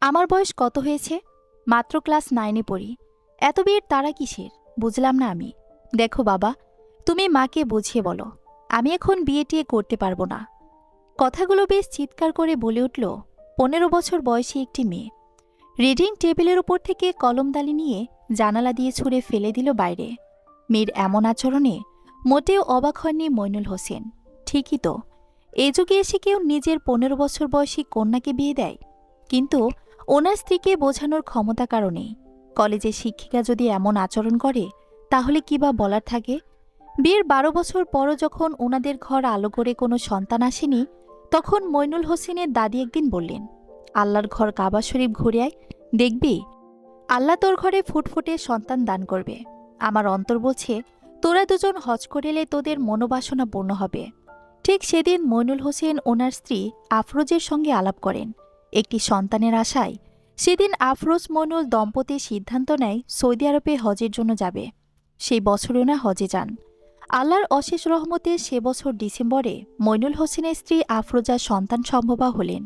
আমার বয়স কত হয়েছে? মাত্র ক্লাস 9-এ পড়ি। এত বিয়ের তাড়া কিসের? বুঝলাম না আমি। দেখো বাবা, তুমি মাকে বুঝিয়ে বলো, আমি এখন বিয়ে টিয়ে করতে পারবো না। কথাগুলো বেশ চিৎকার করে বলে উঠল 15 বছর বয়সী একটি মেয়ে। রিডিং টেবিলের উপর থেকে কলমদানি নিয়ে জানালা দিয়ে ছুঁড়ে ফেলে দিল বাইরে। মেয়ের এমন আচরণে মোটেও অবাক হয়নি মইনুল হোসেন। ঠিকই তো, এ যুগে এসে কেউ নিজের 15 বছর বয়সী কন্যাকে বিয়ে দেয়? কিন্তু ওনার স্ত্রীকে বোঝানোর ক্ষমতা কারণেই। কলেজের শিক্ষিকা যদি এমন আচরণ করে তাহলে কি বা বলার থাকে? বিয়ের 12 বছর পরও যখন ওনাদের ঘর আলো করে কোনো সন্তান আসেনি, তখন মইনুল হোসেনের দাদি একদিন বললেন, আল্লাহর ঘর কাবা শরীফ ঘুরে আয়, দেখবি আল্লাহ তোর ঘরে ফুটফুটে সন্তান দান করবে। আমার অন্তর বলছে তোরা দুজন হজ করে এলে তোদের মনোবাসনা পূর্ণ হবে। ঠিক সেদিন মইনুল হোসেন ওনার স্ত্রী আফরোজের সঙ্গে আলাপ করেন একটি সন্তানের আশায়। সেদিন আফরোজ মইনুল দম্পতির সিদ্ধান্ত নেয় সৌদি আরবে হজের জন্য যাবে। সেই বছরও না হজে যান। আল্লাহর অশেষ রহমতে সে বছর ডিসেম্বরে মইনুল হোসেনের স্ত্রী আফরোজা সন্তান সম্ভবা হলেন।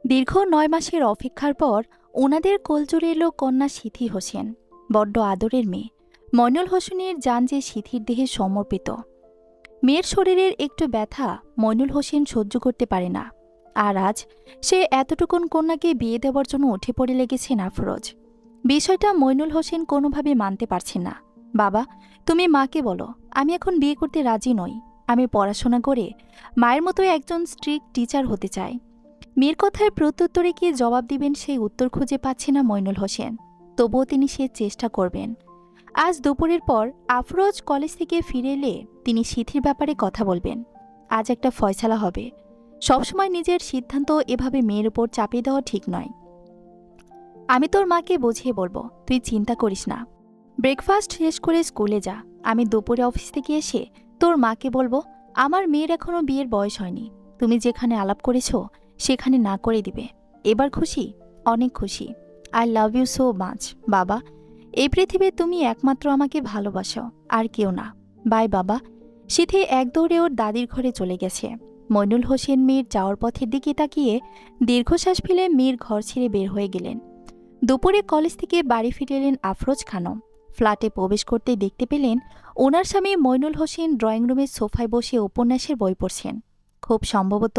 দীর্ঘ 9 মাসের অপেক্ষার পর ওনাদের কোলজুড়ে এলো কন্যা সিথি হোসেন। বড্ড আদরের মেয়ে। মইনুল হোসেনের যান যে সিথির দেহে সমর্পিত। মেয়ের শরীরের একটু ব্যথা মইনুল হোসেন সহ্য করতে পারে না। আর আজ সে এতটুকুন কন্যাকে বিয়ে দেওয়ার জন্য উঠে পড়ে লেগেছেন আফরোজ। বিষয়টা মইনুল হোসেন কোনোভাবে মানতে পারছেন না। বাবা, তুমি মাকে বলো আমি এখন বিয়ে করতে রাজি নই। আমি পড়াশোনা করে মায়ের মতো একজন স্ট্রিক্ট টিচার হতে চাই। মেয়ের কথায় প্রত্যুত্তরে কি জবাব দিবেন সেই উত্তর খুঁজে পাচ্ছে না মইনুল হোসেন। তবুও তিনি সে চেষ্টা করবেন। আজ দুপুরের পর আফরোজ কলেজ থেকে ফিরে এলে তিনি সিথির ব্যাপারে কথা বলবেন। আজ একটা ফয়সালা হবে। সবসময় নিজের সিদ্ধান্ত এভাবে মেয়ের উপর চাপিয়ে দেওয়া ঠিক নয়। আমি তোর মাকে বুঝিয়ে বলবো, তুই চিন্তা করিস না। ব্রেকফাস্ট শেষ করে স্কুলে যা। আমি দুপুরে অফিস থেকে এসে তোর মাকে বলবো আমার মেয়ের এখনো বিয়ের বয়স হয়নি। তুমি যেখানে আলাপ করেছ সেখানে না করে দিবে। এবার খুশি? অনেক খুশি। I love you so much বাবা। এই পৃথিবীতে তুমি একমাত্র আমাকে ভালোবাসো, আর কেউ না। বাই বাবা। সিথি এক দৌড়ে ওর দাদির ঘরে চলে গেছে। মইনুল হোসেন মেয়ের যাওয়ার পথের দিকে তাকিয়ে দীর্ঘশ্বাস ফেলে মেয়ের ঘর ছেড়ে বের হয়ে গেলেন। দুপুরে কলেজ থেকে বাড়ি ফিরে এলেন আফরোজ খানম। ফ্ল্যাটে প্রবেশ করতে দেখতে পেলেন ওনার স্বামী মইনুল হোসেন ড্রয়িং রুমের সোফায় বসে উপন্যাসের বই পড়ছেন। খুব সম্ভবত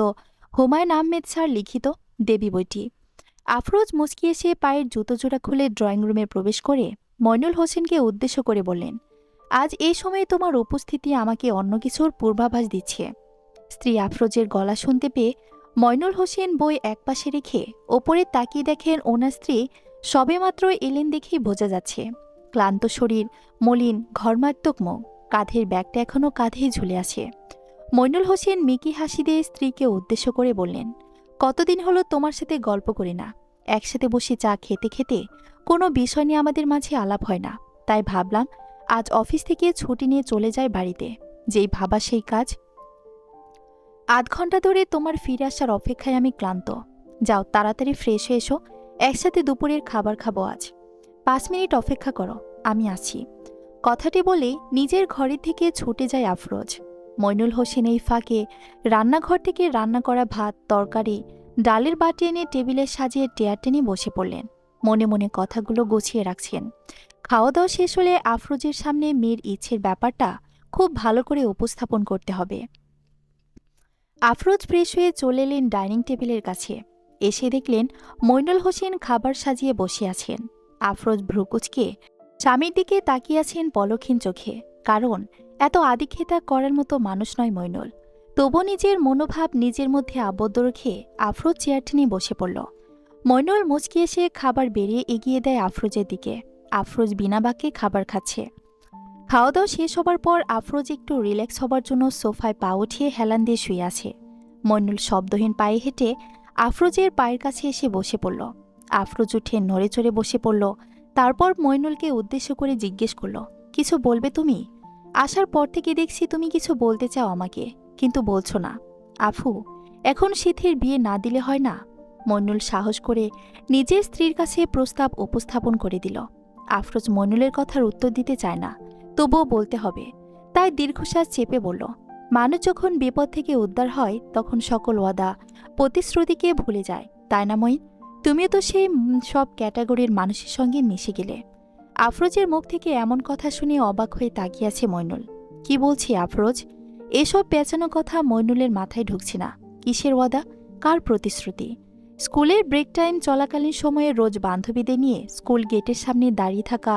হুমায়ুন আহমেদ স্যার লিখিত দেবী বইটি। আফরোজ মুচকি এসে পায়ের জুতো জোড়া খুলে ড্রয়িং রুমে প্রবেশ করে মইনুল হোসেনকে উদ্দেশ্য করে বললেন, আজ এই সময়ে তোমার উপস্থিতি আমাকে অন্য কিছুর পূর্বাভাস দিচ্ছে। স্ত্রী আফরোজের গলা শুনতে পেয়ে মইনুল হোসেন বই একপাশে রেখে ওপরে তাকিয়ে দেখেন ওনার স্ত্রী সবেমাত্র এলেন দেখেই বোঝা যাচ্ছে। ক্লান্ত শরীর, মলিন ঘর্মাত্মক মুখ, কাঁধের ব্যাগটা এখনও কাঁধেই ঝুলে আছে। মইনুল হোসেন মিকি হাসি দিয়ে স্ত্রীকে উদ্দেশ্য করে বললেন, কতদিন হলো তোমার সাথে গল্প করি না। একসাথে বসে চা খেতে খেতে কোনো বিষয় নিয়ে আমাদের মাঝে আলাপ হয় না। তাই ভাবলাম আজ অফিস থেকে ছুটি নিয়ে চলে যায় বাড়িতে। যেই ভাবা সেই কাজ। আধ ঘন্টা ধরে তোমার ফিরে আসার অপেক্ষায় আমি ক্লান্ত। যাও তাড়াতাড়ি ফ্রেশ হয়ে এসো, একসাথে দুপুরের খাবার খাবো আজ। 5 মিনিট অপেক্ষা করো, আমি আছি। কথাটি বলে নিজের ঘরের থেকে ছুটে যায় আফরোজ। মইনুল হোসেন এই ফাঁকে রান্নাঘর থেকে রান্না করা ভাত, তরকারি, ডালের বাটি এনে টেবিলে সাজিয়ে চেয়ার টেনে বসে পড়লেন। মনে মনে কথাগুলো গুছিয়ে রাখছেন। খাওয়া দাওয়া শেষ হলে আফরোজের সামনে মেয়ের ইচ্ছের ব্যাপারটা খুব ভালো করে উপস্থাপন করতে হবে। আফরোজ ফ্রেশ হয়ে চলে এলেন ডাইনিং টেবিলের কাছে। এসে দেখলেন মইনুল হোসেন খাবার সাজিয়ে বসে আছেন। আফরোজ ভ্রুকুচকে স্বামীর দিকে তাকিয়ে আছেন পলক্ষীন চোখে। কারণ এত আদিক্ষেতা করার মতো মানুষ নয় মইনুল। তবু নিজের মনোভাব নিজের মধ্যে আবদ্ধ রেখে আফরোজ চেয়ার টেনে বসে পড়ল। মইনুল মুচকি এসে খাবার বেরিয়ে এগিয়ে দেয় আফরোজের দিকে। আফরোজ বিনা বাক্যে খাবার খাচ্ছে। খাওয়া দাওয়া শেষ হবার পর আফরোজ একটু রিল্যাক্স হবার জন্য সোফায় পা উঠিয়ে হেলান দিয়ে শুয়ে আছে। মইনুল শব্দহীন পায়ে হেঁটে আফরোজের পায়ের কাছে এসে বসে পড়ল। আফরোজ উঠে নড়ে চড়ে বসে পড়ল। তারপর মইনুলকে উদ্দেশ্য করে জিজ্ঞেস করল, কিছু বলবে তুমি? আসার পর থেকে দেখছি তুমি কিছু বলতে চাও আমাকে, কিন্তু বলছো না। আফু, এখন সিথির বিয়ে না দিলে হয় না? মইনুল সাহস করে নিজের স্ত্রীর কাছে প্রস্তাব উপস্থাপন করে দিল। আফরোজ মইনুলের কথার উত্তর দিতে চায় না, তবুও বলতে হবে। তাই দীর্ঘশ্বাস চেপে বলল, মানুষ যখন বিপদ থেকে উদ্ধার হয় তখন সকল ওয়াদা প্রতিশ্রুতিকে ভুলে যায়, তাই না মঈন? তুমিও তো সেই সব ক্যাটাগরির মানুষের সঙ্গে মিশে গেলে। আফরোজের মুখ থেকে এমন কথা শুনে অবাক হয়ে তাকিয়ে আছে মইনুল। কি বলছি আফরোজ? এসব পেঁচানো কথা মইনুলের মাথায় ঢুকছে না। কিসের ওয়াদা? কার প্রতিশ্রুতি? স্কুলের ব্রেক টাইম চলাকালীন সময়ে রোজ বান্ধবীদের নিয়ে স্কুল গেটের সামনে দাঁড়িয়ে থাকা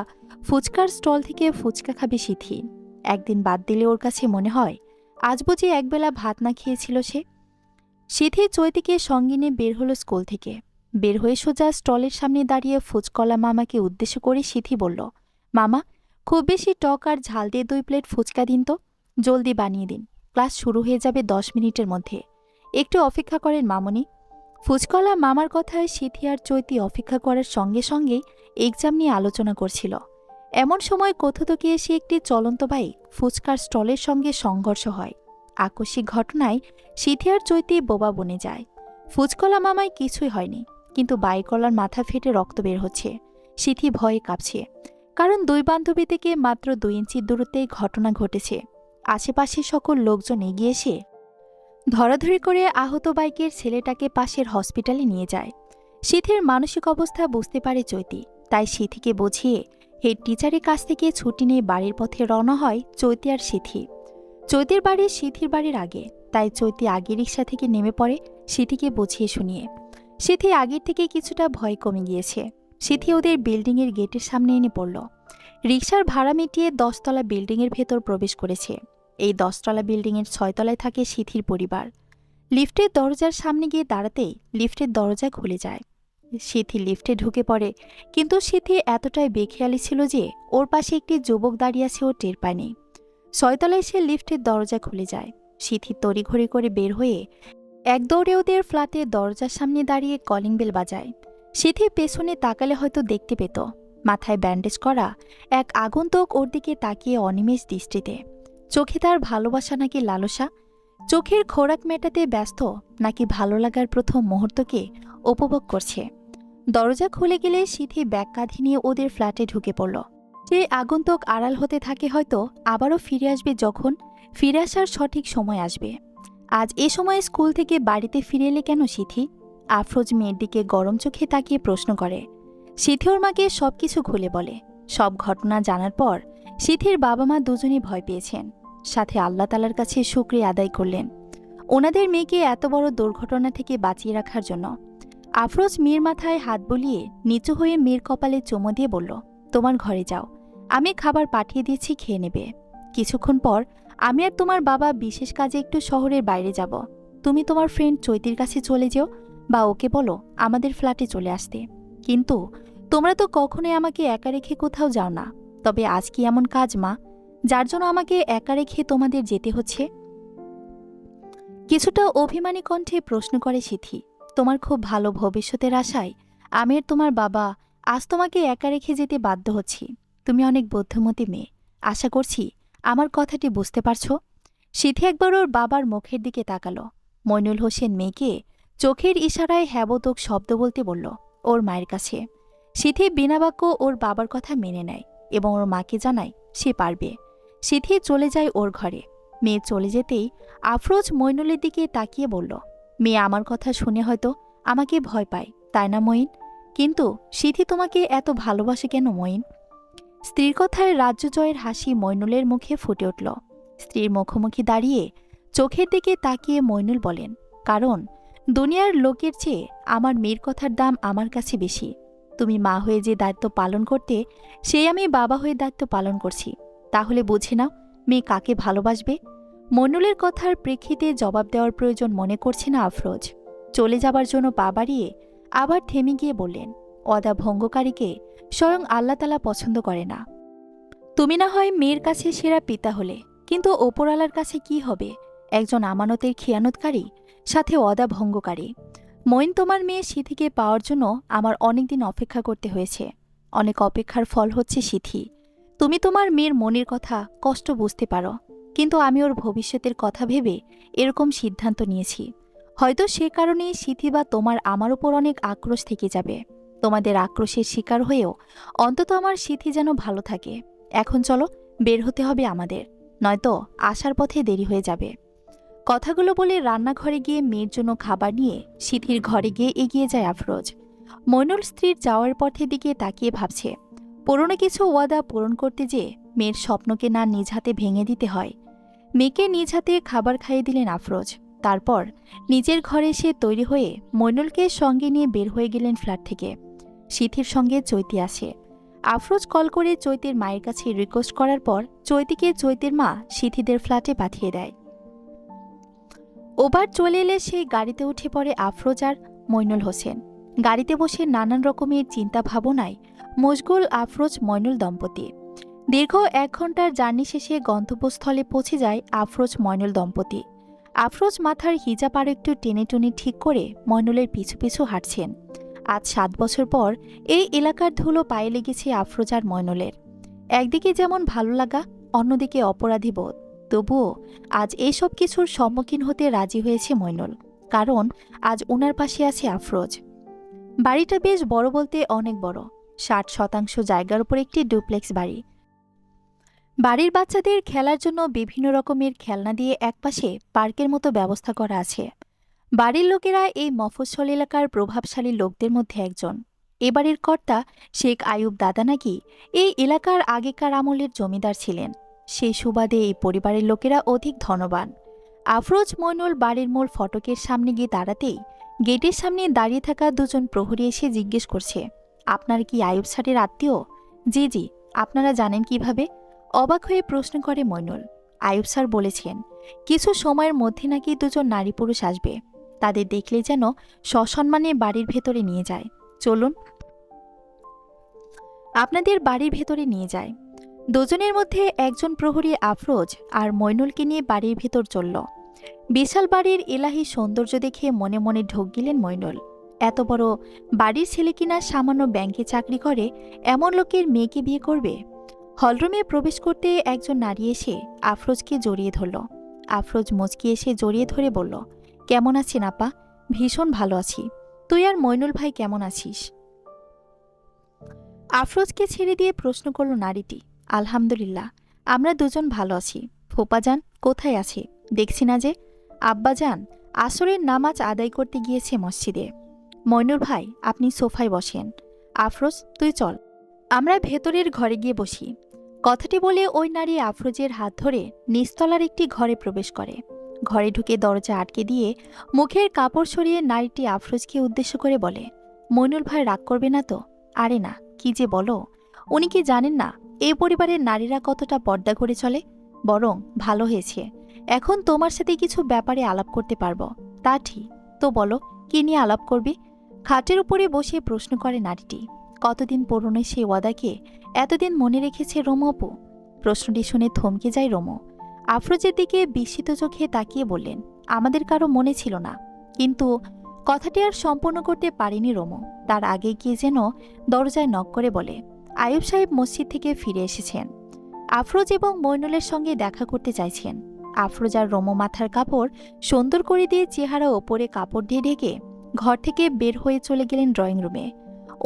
ফুচকার স্টল থেকে ফুচকা খাবে সিথি। একদিন বাদ দিলে ওর কাছে মনে হয় আজ বুঝি একবেলা ভাত না খেয়েছিল সে। সিথি চৈতিকে সঙ্গে নিয়ে বের হলো স্কুল থেকে। বের হয়ে সোজা স্টলের সামনে দাঁড়িয়ে ফুচকলা মামাকে উদ্দেশ্য করে সিথি বলল, মামা, খুব বেশি টক আর ঝাল দিয়ে 2 প্লেট ফুচকা দিন তো, জলদি বানিয়ে দিন, ক্লাস শুরু হয়ে যাবে 10 মিনিটের মধ্যে, একটু অপেক্ষা করেন মামনি। ফুচকলা মামার কথায় সিথি আর চৈতি অপেক্ষা করার সঙ্গে সঙ্গেই এক্সাম নিয়ে আলোচনা করছিল। এমন সময় কোথাও এসে একটি চলন্ত বাইক ফুচকার স্টলের সঙ্গে সংঘর্ষ হয়। আকস্মিক ঘটনায় সিথি আর চৈতি বোবা বনে যায়। ফুচকলা মামায় কিছুই হয়নি, কিন্তু বাইকওয়ালার মাথা ফেটে রক্ত বের হচ্ছে। সিথি ভয়ে কাঁপছে, কারণ 2 বান্ধবী থেকে মাত্র 2 ইঞ্চি দূরত্বেই ঘটনা ঘটেছে। আশেপাশে সকল লোকজন এগিয়ে এসে ধরাধরি করে আহত বাইকের ছেলেটাকে পাশের হসপিটালে নিয়ে যায়। সিথির মানসিক অবস্থা বুঝতে পারে চৈতি, তাই সিথিকে বুঝিয়ে হেড টিচারের কাছ থেকে ছুটি নিয়ে বাড়ির পথে রওনা হয় চৈতি আর সিথি। চৈতির বাড়ি সিথির বাড়ির আগে, তাই চৈতি আগে রিক্সা থেকে নেমে পড়ে সিথিকে বুঝিয়ে শুনিয়ে। সিথি আগের থেকে কিছুটা ভয় কমে গিয়েছে। সিথি ওদের বিল্ডিংয়ের গেটের সামনে এনে পড়ল। রিক্সার ভাড়া মিটিয়ে 10 তলা বিল্ডিংয়ের ভেতর প্রবেশ করেছে। এই 10 তলা বিল্ডিংয়ের 6 তলায় থাকে সিথির পরিবার। লিফটের দরজার সামনে গিয়ে দাঁড়াতেই লিফটের দরজা খুলে যায়। সিথি লিফটে ঢুকে পড়ে, কিন্তু সিথি এতটাই বেখেয়ালি ছিল যে ওর পাশে একটি যুবক দাঁড়িয়ে আছে ও টের পায়নি। 6 তলায় সে লিফটের দরজা খুলে যায়। সিথি তড়িঘড়ি করে বের হয়ে এক দৌড়ে ওদের ফ্ল্যাটের দরজার সামনে দাঁড়িয়ে কলিং বেল বাজায়। সিথি পেছনে তাকালে হয়তো দেখতে পেত মাথায় ব্যান্ডেজ করা এক আগন্তুক ওর দিকে তাকিয়ে অনিমেষ দৃষ্টিতে। চোখে তার ভালোবাসা নাকি লালসা? চোখের খোরাক মেটাতে ব্যস্ত, নাকি ভালো লাগার প্রথম মুহূর্তকে উপভোগ করছে? দরজা খুলে গেলে সিথি ব্যাগ কাঁধে নিয়ে ওদের ফ্ল্যাটে ঢুকে পড়ল। যে আগন্তুক আড়াল হতে থাকে হয়তো আবারও ফিরে আসবে, যখন ফিরে আসার সঠিক সময় আসবে। আজ এ সময় স্কুল থেকে বাড়িতে ফিরে এলে কেন সিথি? আফরোজ মেয়ের দিকে গরম চোখে তাকিয়ে প্রশ্ন করে। সিথি ওর মাকে সবকিছু খুলে বলে। সব ঘটনা জানার পর সিথির বাবা মা দুজনেই ভয় পেয়েছেন, সাথে আল্লাহ তাআলার কাছে শুকরিয়া আদায় করলেন ওনাদের মেয়েকে এত বড় দুর্ঘটনা থেকে বাঁচিয়ে রাখার জন্য। আফরোজ মেয়ের মাথায় হাত বুলিয়ে নিচু হয়ে মেয়ের কপালে চুমো দিয়ে বলল, তোমার ঘরে যাও, আমি খাবার পাঠিয়ে দিয়েছি, খেয়ে নেবে। কিছুক্ষণ পর আমি আর তোমার বাবা বিশেষ কাজে একটু শহরের বাইরে যাব। তুমি তোমার ফ্রেন্ড চৈতির কাছে চলে যেও, বা ওকে বলো আমাদের ফ্ল্যাটে চলে আসতে। কিন্তু তোমরা তো কখনোই আমাকে একা রেখে কোথাও যাও না। তবে আজ কি এমন কাজ মা, যার জন্য আমাকে একা রেখে তোমাদের যেতে হচ্ছে? কিছুটা অভিমানী কণ্ঠে প্রশ্ন করে সিথি। তোমার খুব ভালো ভবিষ্যতের আশায় আমি আর তোমার বাবা আজ তোমাকে একা রেখে যেতে বাধ্য হচ্ছি। তুমি অনেক বুদ্ধিমতী মেয়ে, আশা করছি আমার কথাটি বুঝতে পারছো। সিথি একবার ওর বাবার মুখের দিকে তাকালো। মইনুল হোসেন মেয়েকে চোখের ইশারায় হ্যাবোতক শব্দ বলতে বলল ওর মায়ের কাছে। সিথি বিনা বাক্য ওর বাবার কথা মেনে নেয় এবং ওর মাকে জানায় সে পারবে। সিথি চলে যায় ওর ঘরে। মেয়ে চলে যেতেই আফরোজ মইনুলের দিকে তাকিয়ে বলল, মেয়ে আমার কথা শুনে হয়তো আমাকে ভয় পায়, তাই না মঈন? কিন্তু সিথি তোমাকে এত ভালোবাসে কেন মঈন? স্ত্রীর কথায় রাজ্য জয়ের হাসি মইনুলের মুখে ফুটে উঠল। স্ত্রীর মুখোমুখি দাঁড়িয়ে চোখের দিকে তাকিয়ে মইনুল বলেন, কারণ দুনিয়ার লোকের চেয়ে আমার মেয়ের কথার দাম আমার কাছে বেশি। তুমি মা হয়ে যে দায়িত্ব পালন করতে, সেই আমি বাবা হয়ে দায়িত্ব পালন করছি। তাহলে বুঝে নাও মেয়ে কাকে ভালোবাসবে। মইনুলের কথার প্রেক্ষিতে জবাব দেওয়ার প্রয়োজন মনে করছে না আফরোজ। চলে যাবার জন্য পা বাড়িয়ে আবার থেমে গিয়ে বললেন, ওয়াদা ভঙ্গকারীকে স্বয়ং আল্লাহ তাআলা পছন্দ করে না। তুমি না হয় মেয়ের কাছে সেরা পিতা হলে, কিন্তু ওপরওয়ালার কাছে কি হবে? একজন আমানতের খেয়ানতকারী, সাথে ওয়াদা ভঙ্গকারী। মঈন, তোমার মেয়ে সিথিকে পাওয়ার জন্য আমার অনেকদিন অপেক্ষা করতে হয়েছে। অনেক অপেক্ষার ফল হচ্ছে সিথি। তুমি তোমার মেয়ের মনের কথা কষ্ট বুঝতে পারো, কিন্তু আমি ওর ভবিষ্যতের কথা ভেবে এরকম সিদ্ধান্ত নিয়েছি। হয়তো সে কারণেই সিথি বা তোমার আমার উপর অনেক আক্রোশ থেকে যাবে। তোমাদের আক্রোশের শিকার হয়েও অন্তত আমার সিথি যেন ভালো থাকে। এখন চলো, বের হতে হবে আমাদের, নয়তো আসার পথে দেরি হয়ে যাবে। কথাগুলো বলে রান্নাঘরে গিয়ে মেয়ের জন্য খাবার নিয়ে সিথির ঘরে গিয়ে এগিয়ে যায় আফরোজ। মইনুল স্ত্রীর যাওয়ার পথের দিকে তাকিয়ে ভাবছে, পুরনো কিছু ওয়াদা পূরণ করতে যেয়ে মেয়ের স্বপ্নকে না নিজ হাতে ভেঙে দিতে হয়। মেয়েকে নিজ হাতে খাবার খাইয়ে দিলেন আফরোজ। তারপর নিজের ঘরে এসে তৈরি হয়ে মইনুলকে সঙ্গে নিয়ে বের হয়ে গেলেন ফ্ল্যাট থেকে। সিথির সঙ্গে চৈতি আসে। আফরোজ কল করে চৈতির মায়ের কাছে রিকোয়েস্ট করার পর চৈতিকে চৈতির মা সিথিদের ফ্ল্যাটে পাঠিয়ে দেয়। ওবার চলে এলে সেই গাড়িতে উঠে পড়ে আফরোজ আর মইনুল হোসেন। গাড়িতে বসে নানান রকমের চিন্তা ভাবনায় মশগুল আফরোজ মইনুল দম্পতি। দীর্ঘ 1 ঘন্টার জার্নি শেষে গন্তব্যস্থলে পৌঁছে যায় আফরোজ মইনুল দম্পতি। আফরোজ মাথার হিজাব আর একটু টেনে টুনে ঠিক করে মইনুলের পিছু পিছু হাঁটছেন। আজ 7 বছর পর এই এলাকার ধুলো পায়ে লেগেছে আফরোজ আর মইনুলের। একদিকে যেমন ভালো লাগা, অন্যদিকে অপরাধী বোধ। তবুও আজ এইসব কিছুর সম্মুখীন হতে রাজি হয়েছে মইনুল, কারণ আজ ওনার পাশে আছে আফরোজ। বাড়িটা বেশ বড় বলতে অনেক বড়। 60% জায়গার উপর একটি ডুপ্লেক্স বাড়ি। বাড়ির বাচ্চাদের খেলার জন্য বিভিন্ন রকমের খেলনা দিয়ে একপাশে পার্কের মতো ব্যবস্থা করা আছে। বাড়ির লোকেরা এই মফস্বল এলাকার প্রভাবশালী লোকদের মধ্যে একজন। এ বাড়ির কর্তা শেখ আয়ুব দাদা নাকি এই এলাকার আগেকার আমলের জমিদার ছিলেন। সেই সুবাদে এই পরিবারের লোকেরা অধিক ধনবান। আফরোজ মইনুল বাড়ির মূল ফটকের সামনে গিয়ে দাঁড়াতেই গেটের সামনে দাঁড়িয়ে থাকা দুজন প্রহরী এসে জিজ্ঞেস করছে, আপনার কি আয়ুব স্যারের আত্মীয়? জি জি। আপনারা জানেন কিভাবে? অবাক হয়ে প্রশ্ন করে মইনুল। আয়ুব স্যার বলেছেন কিছু সময়ের মধ্যে নাকি দুজন নারী পুরুষ আসবে। তাদের দেখলে যেন সসম্মানে বাড়ির ভেতরে নিয়ে যায়। চলুন আপনাদের বাড়ির ভেতরে নিয়ে যায়। দুজনের মধ্যে একজন প্রহরী আফরোজ আর মইনুলকে নিয়ে বাড়ির ভেতর চলল। বিশাল বাড়ির এলাহি সৌন্দর্য দেখে মনে মনে ঢোক গেলেন মইনুল। এত বড় বাড়ির ছেলে কিনা সামান্য ব্যাংকে চাকরি করে এমন লোকের মেয়েকে বিয়ে করবে? হলরুমে প্রবেশ করতে একজন নারী এসে আফরোজকে জড়িয়ে ধরল। আফরোজ মুচকি এসে জড়িয়ে ধরে বলল, কেমন আছেন আপা? ভীষণ ভালো আছি। তুই আর মইনুল ভাই কেমন আছিস? আফরোজকে ছেড়ে দিয়ে প্রশ্ন করল নারীটি। আলহামদুলিল্লাহ, আমরা দুজন ভালো আছি। ফুপাজান কোথায় আছে? দেখছি না যে। আব্বাজান আসরের নামাজ আদায় করতে গিয়েছে মসজিদে। মইনুল ভাই আপনি সোফায় বসেন। আফরোজ তুই চল, আমরা ভেতরের ঘরে গিয়ে বসি। কথাটি বলে ওই নারী আফরোজের হাত ধরে নিচতলার একটি ঘরে প্রবেশ করে। ঘরে ঢুকে দরজা আটকে দিয়ে মুখের কাপড় সরিয়ে নারীটি আফরোজকে উদ্দেশ্য করে বলে, মইনুল ভাই রাগ করবে না তো? আরে না, কি যে বলো। উনি কি জানেন না এই পরিবারের নারীরা কতটা পর্দা করে চলে? বরং ভালো হয়েছে, এখন তোমার সাথে কিছু ব্যাপারে আলাপ করতে পারবো। তা ঠিক, তো বলো কি নিয়ে আলাপ করবি? খাটের উপরে বসে প্রশ্ন করে নারীটি। কতদিন পুরনো সেই ওয়াদাকে এতদিন মনে রেখেছে রোমো আপু? প্রশ্নটি শুনে থমকে যায় রোমো। আফরোজের দিকে বিস্মিত চোখে তাকিয়ে বললেন, আমাদের কারো মনে ছিল না। কিন্তু কথাটি আর সম্পূর্ণ করতে পারেনি রোমো। তার আগে গিয়ে যেন দরজায় নক করে বলে, আয়ুব সাহেব মসজিদ থেকে ফিরে এসেছেন। আফরোজ এবং মইনুলের সঙ্গে দেখা করতে চাইছেন। আফরোজ আর রোমো মাথার কাপড় সুন্দর করে দিয়ে চেহারা ওপরে কাপড় দিয়ে ঢেকে ঘর থেকে বের হয়ে চলে গেলেন ড্রয়িং রুমে।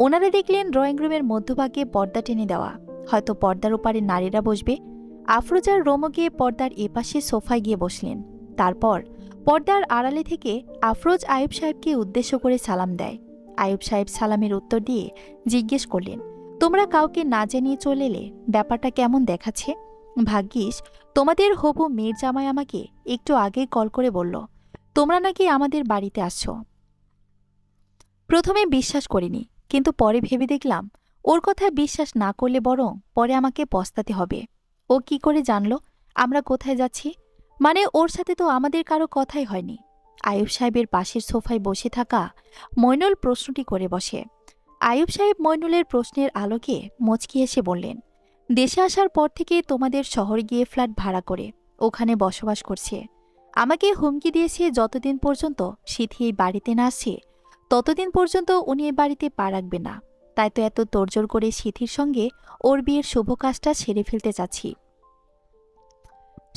ওনারা দেখলেন ড্রয়িং রুমের মধ্যভাগে পর্দা টেনে দেওয়া, হয়তো পর্দার ওপারে নারীরা বসবে। আফরোজ আর রোমো গিয়ে পর্দার এপাশে সোফায় গিয়ে বসলেন। তারপর পর্দার আড়ালে থেকে আফরোজ আয়ুব সাহেবকে উদ্দেশ্য করে সালাম দেয়। আয়ুব সাহেব সালামের উত্তর দিয়ে জিজ্ঞেস করলেন, তোমরা কাউকে না জানিয়ে চলে এলে ব্যাপারটা কেমন দেখাচ্ছে? ভাগ্যিস তোমাদের হবু মেয়ের জামাই আমাকে একটু আগে কল করে বলল তোমরা নাকি আমাদের বাড়িতে আসছো। প্রথমে বিশ্বাস করিনি, কিন্তু পরে ভেবে দেখলাম ওর কথা বিশ্বাস না করলে বরং পরে আমাকে পস্তাতে হবে। ও কি করে জানলো আমরা কোথায় যাচ্ছি? মানে ওর সাথে তো আমাদের কারো কথাই হয়নি। আয়ুব সাহেবের পাশের সোফায় বসে থাকা মইনুল প্রশ্নটি করে বসে। আয়ুব সাহেব মইনুলের প্রশ্নের আলোকে মুচকি এসে বললেন, দেশে আসার পর থেকে তোমাদের শহরে গিয়ে ফ্ল্যাট ভাড়া করে ওখানে বসবাস করছে। আমাকে হুমকি দিয়েছে যতদিন পর্যন্ত সিথি এই বাড়িতে না আসছে ততদিন পর্যন্ত উনি এই বাড়িতে পা রাখবে না। তাই তো এত তোড়জোড় করে সিথির সঙ্গে ওর বিয়ের শুভ কাজটা সেরে ফেলতে চাচ্ছি।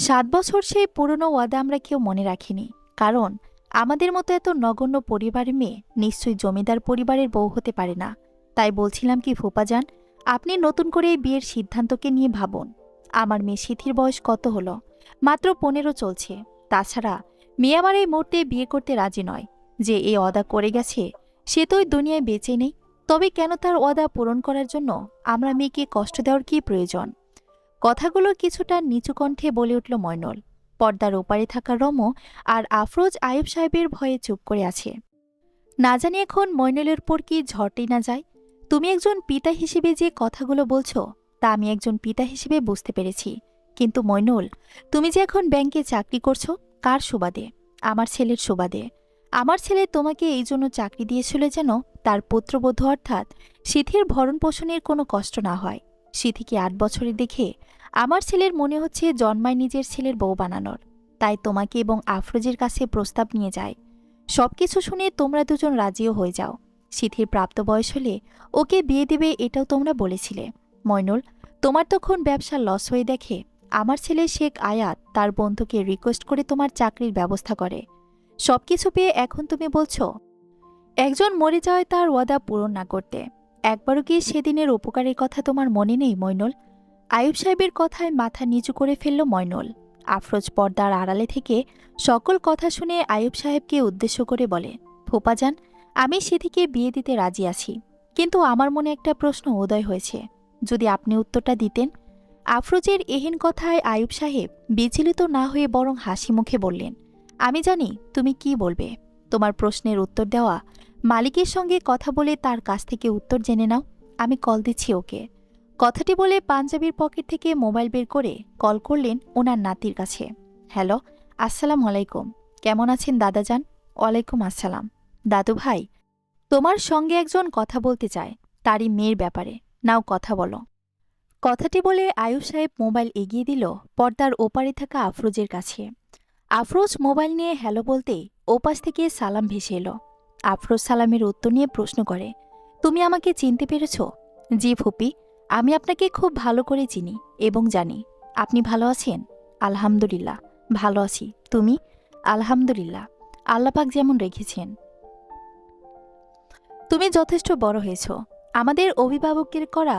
7 বছর সেই পুরনো ওয়াদা আমরা কেউ মনে রাখিনি, কারণ আমাদের মতো এত নগণ্য পরিবারের মেয়ে নিশ্চয়ই জমিদার পরিবারের বউ হতে পারে না। তাই বলছিলাম কি ফুপাজান, আপনি নতুন করে এই বিয়ের সিদ্ধান্তকে নিয়ে ভাবুন। আমার মেয়ে সিথির বয়স কত হলো? মাত্র 15 চলছে। তাছাড়া মেয়ে আমার এই মুহূর্তে বিয়ে করতে রাজি নয়। যে এই ওয়াদা করে গেছে সে তো ওই দুনিয়ায় বেঁচে নেই। তবে কেন তার ওয়াদা পূরণ করার জন্য আমরা মেয়েকে কষ্ট দেওয়ার কি প্রয়োজন? কথাগুলো কিছুটা নিচু কণ্ঠে বলে উঠল ময়নুল। পর্দার ওপারে থাকা রম আর আফরোজ আয়ুব সাহেবের ভয়ে চুপ করে আছে। না জানি এখন ময়নুলের উপর কি ঝড়টি না যায়। তুমি একজন পিতা হিসেবে যে কথাগুলো বলছো তা আমি একজন পিতা হিসেবে বুঝতে পেরেছি। কিন্তু ময়নুল, তুমি যে এখন ব্যাংকে চাকরি করছো, কার সুবাদে? আমার ছেলের সুবাদে। আমার ছেলে তোমাকে এই জন্য চাকরি দিয়েছিল যেন তার পুত্রবধূ অর্থাৎ সিথির ভরণ পোষণের কোনো কষ্ট না হয়। সিথিকে ৮ বছরে দেখে আমার ছেলের মনে হচ্ছে জন্মায় নিজের ছেলের বউ বানানোর। তাই তোমাকে এবং আফরোজের কাছে প্রস্তাব নিয়ে যায়। সবকিছু শুনে তোমরা দুজন রাজিও হয়ে যাও। সিথির প্রাপ্ত বয়স হলে ওকে বিয়ে দেবে, এটাও তোমরা বলেছিলে। ময়নুল, তোমার তখন ব্যবসা লস হয়ে দেখে আমার ছেলে শেখ আয়াত তার বন্ধুকে রিকোয়েস্ট করে তোমার চাকরির ব্যবস্থা করে। সবকিছু পেয়ে এখন তুমি বলছো একজন মরে যাওয়ায় তার ওয়াদা পূরণ না করতে। একবারও কি সেদিনের উপকারের কথা তোমার মনে নেই ময়নুল? আয়ুব সাহেবের কথায় মাথা নিচু করে ফেলল ময়নুল। আফরোজ পর্দার আড়ালে থেকে সকল কথা শুনে আয়ুব সাহেবকে উদ্দেশ্য করে বলে, ফুপাজান, আমি সিথিকে বিয়ে দিতে রাজি আছি, কিন্তু আমার মনে একটা প্রশ্ন উদয় হয়েছে, যদি আপনি উত্তরটা দিতেন। আফরোজের এহেন কথায় আয়ুব সাহেব বিচলিত না হয়ে বরং হাসি মুখে বললেন, আমি জানি তুমি কি বলবে। তোমার প্রশ্নের উত্তর দেওয়া মালিকের সঙ্গে কথা বলে তার কাছ থেকে উত্তর জেনে নাও। আমি কল দিচ্ছি ওকে। কথাটি বলে পাঞ্জাবির পকেট থেকে মোবাইল বের করে কল করলেন ওনার নাতির কাছে। হ্যালো, আসসালামু আলাইকুম। কেমন আছেন দাদাজান? ওয়ালাইকুম আসসালাম। দাদু ভাই, তোমার সঙ্গে একজন কথা বলতে চায়, তারই মেয়ের ব্যাপারে। নাও কথা বলো। কথাটি বলে আয়ুব সাহেব মোবাইল এগিয়ে দিল পর্দার ওপারে থাকা আফরোজের কাছে। আফরোজ মোবাইল নিয়ে হ্যালো বলতেই ওপাশ থেকে সালাম ভেসে এলো। আফরোজ সালামের উত্তর নিয়ে প্রশ্ন করে, তুমি আমাকে চিনতে পেরেছ? জি ফুপি, আমি আপনাকে খুব ভালো করে চিনি এবং জানি। আপনি ভালো আছেন? আলহামদুলিল্লাহ ভালো আছি। তুমি? আলহামদুলিল্লাহ, আল্লাপাক যেমন রেখেছেন। তুমি যথেষ্ট বড় হয়েছ। আমাদের অভিভাবকের করা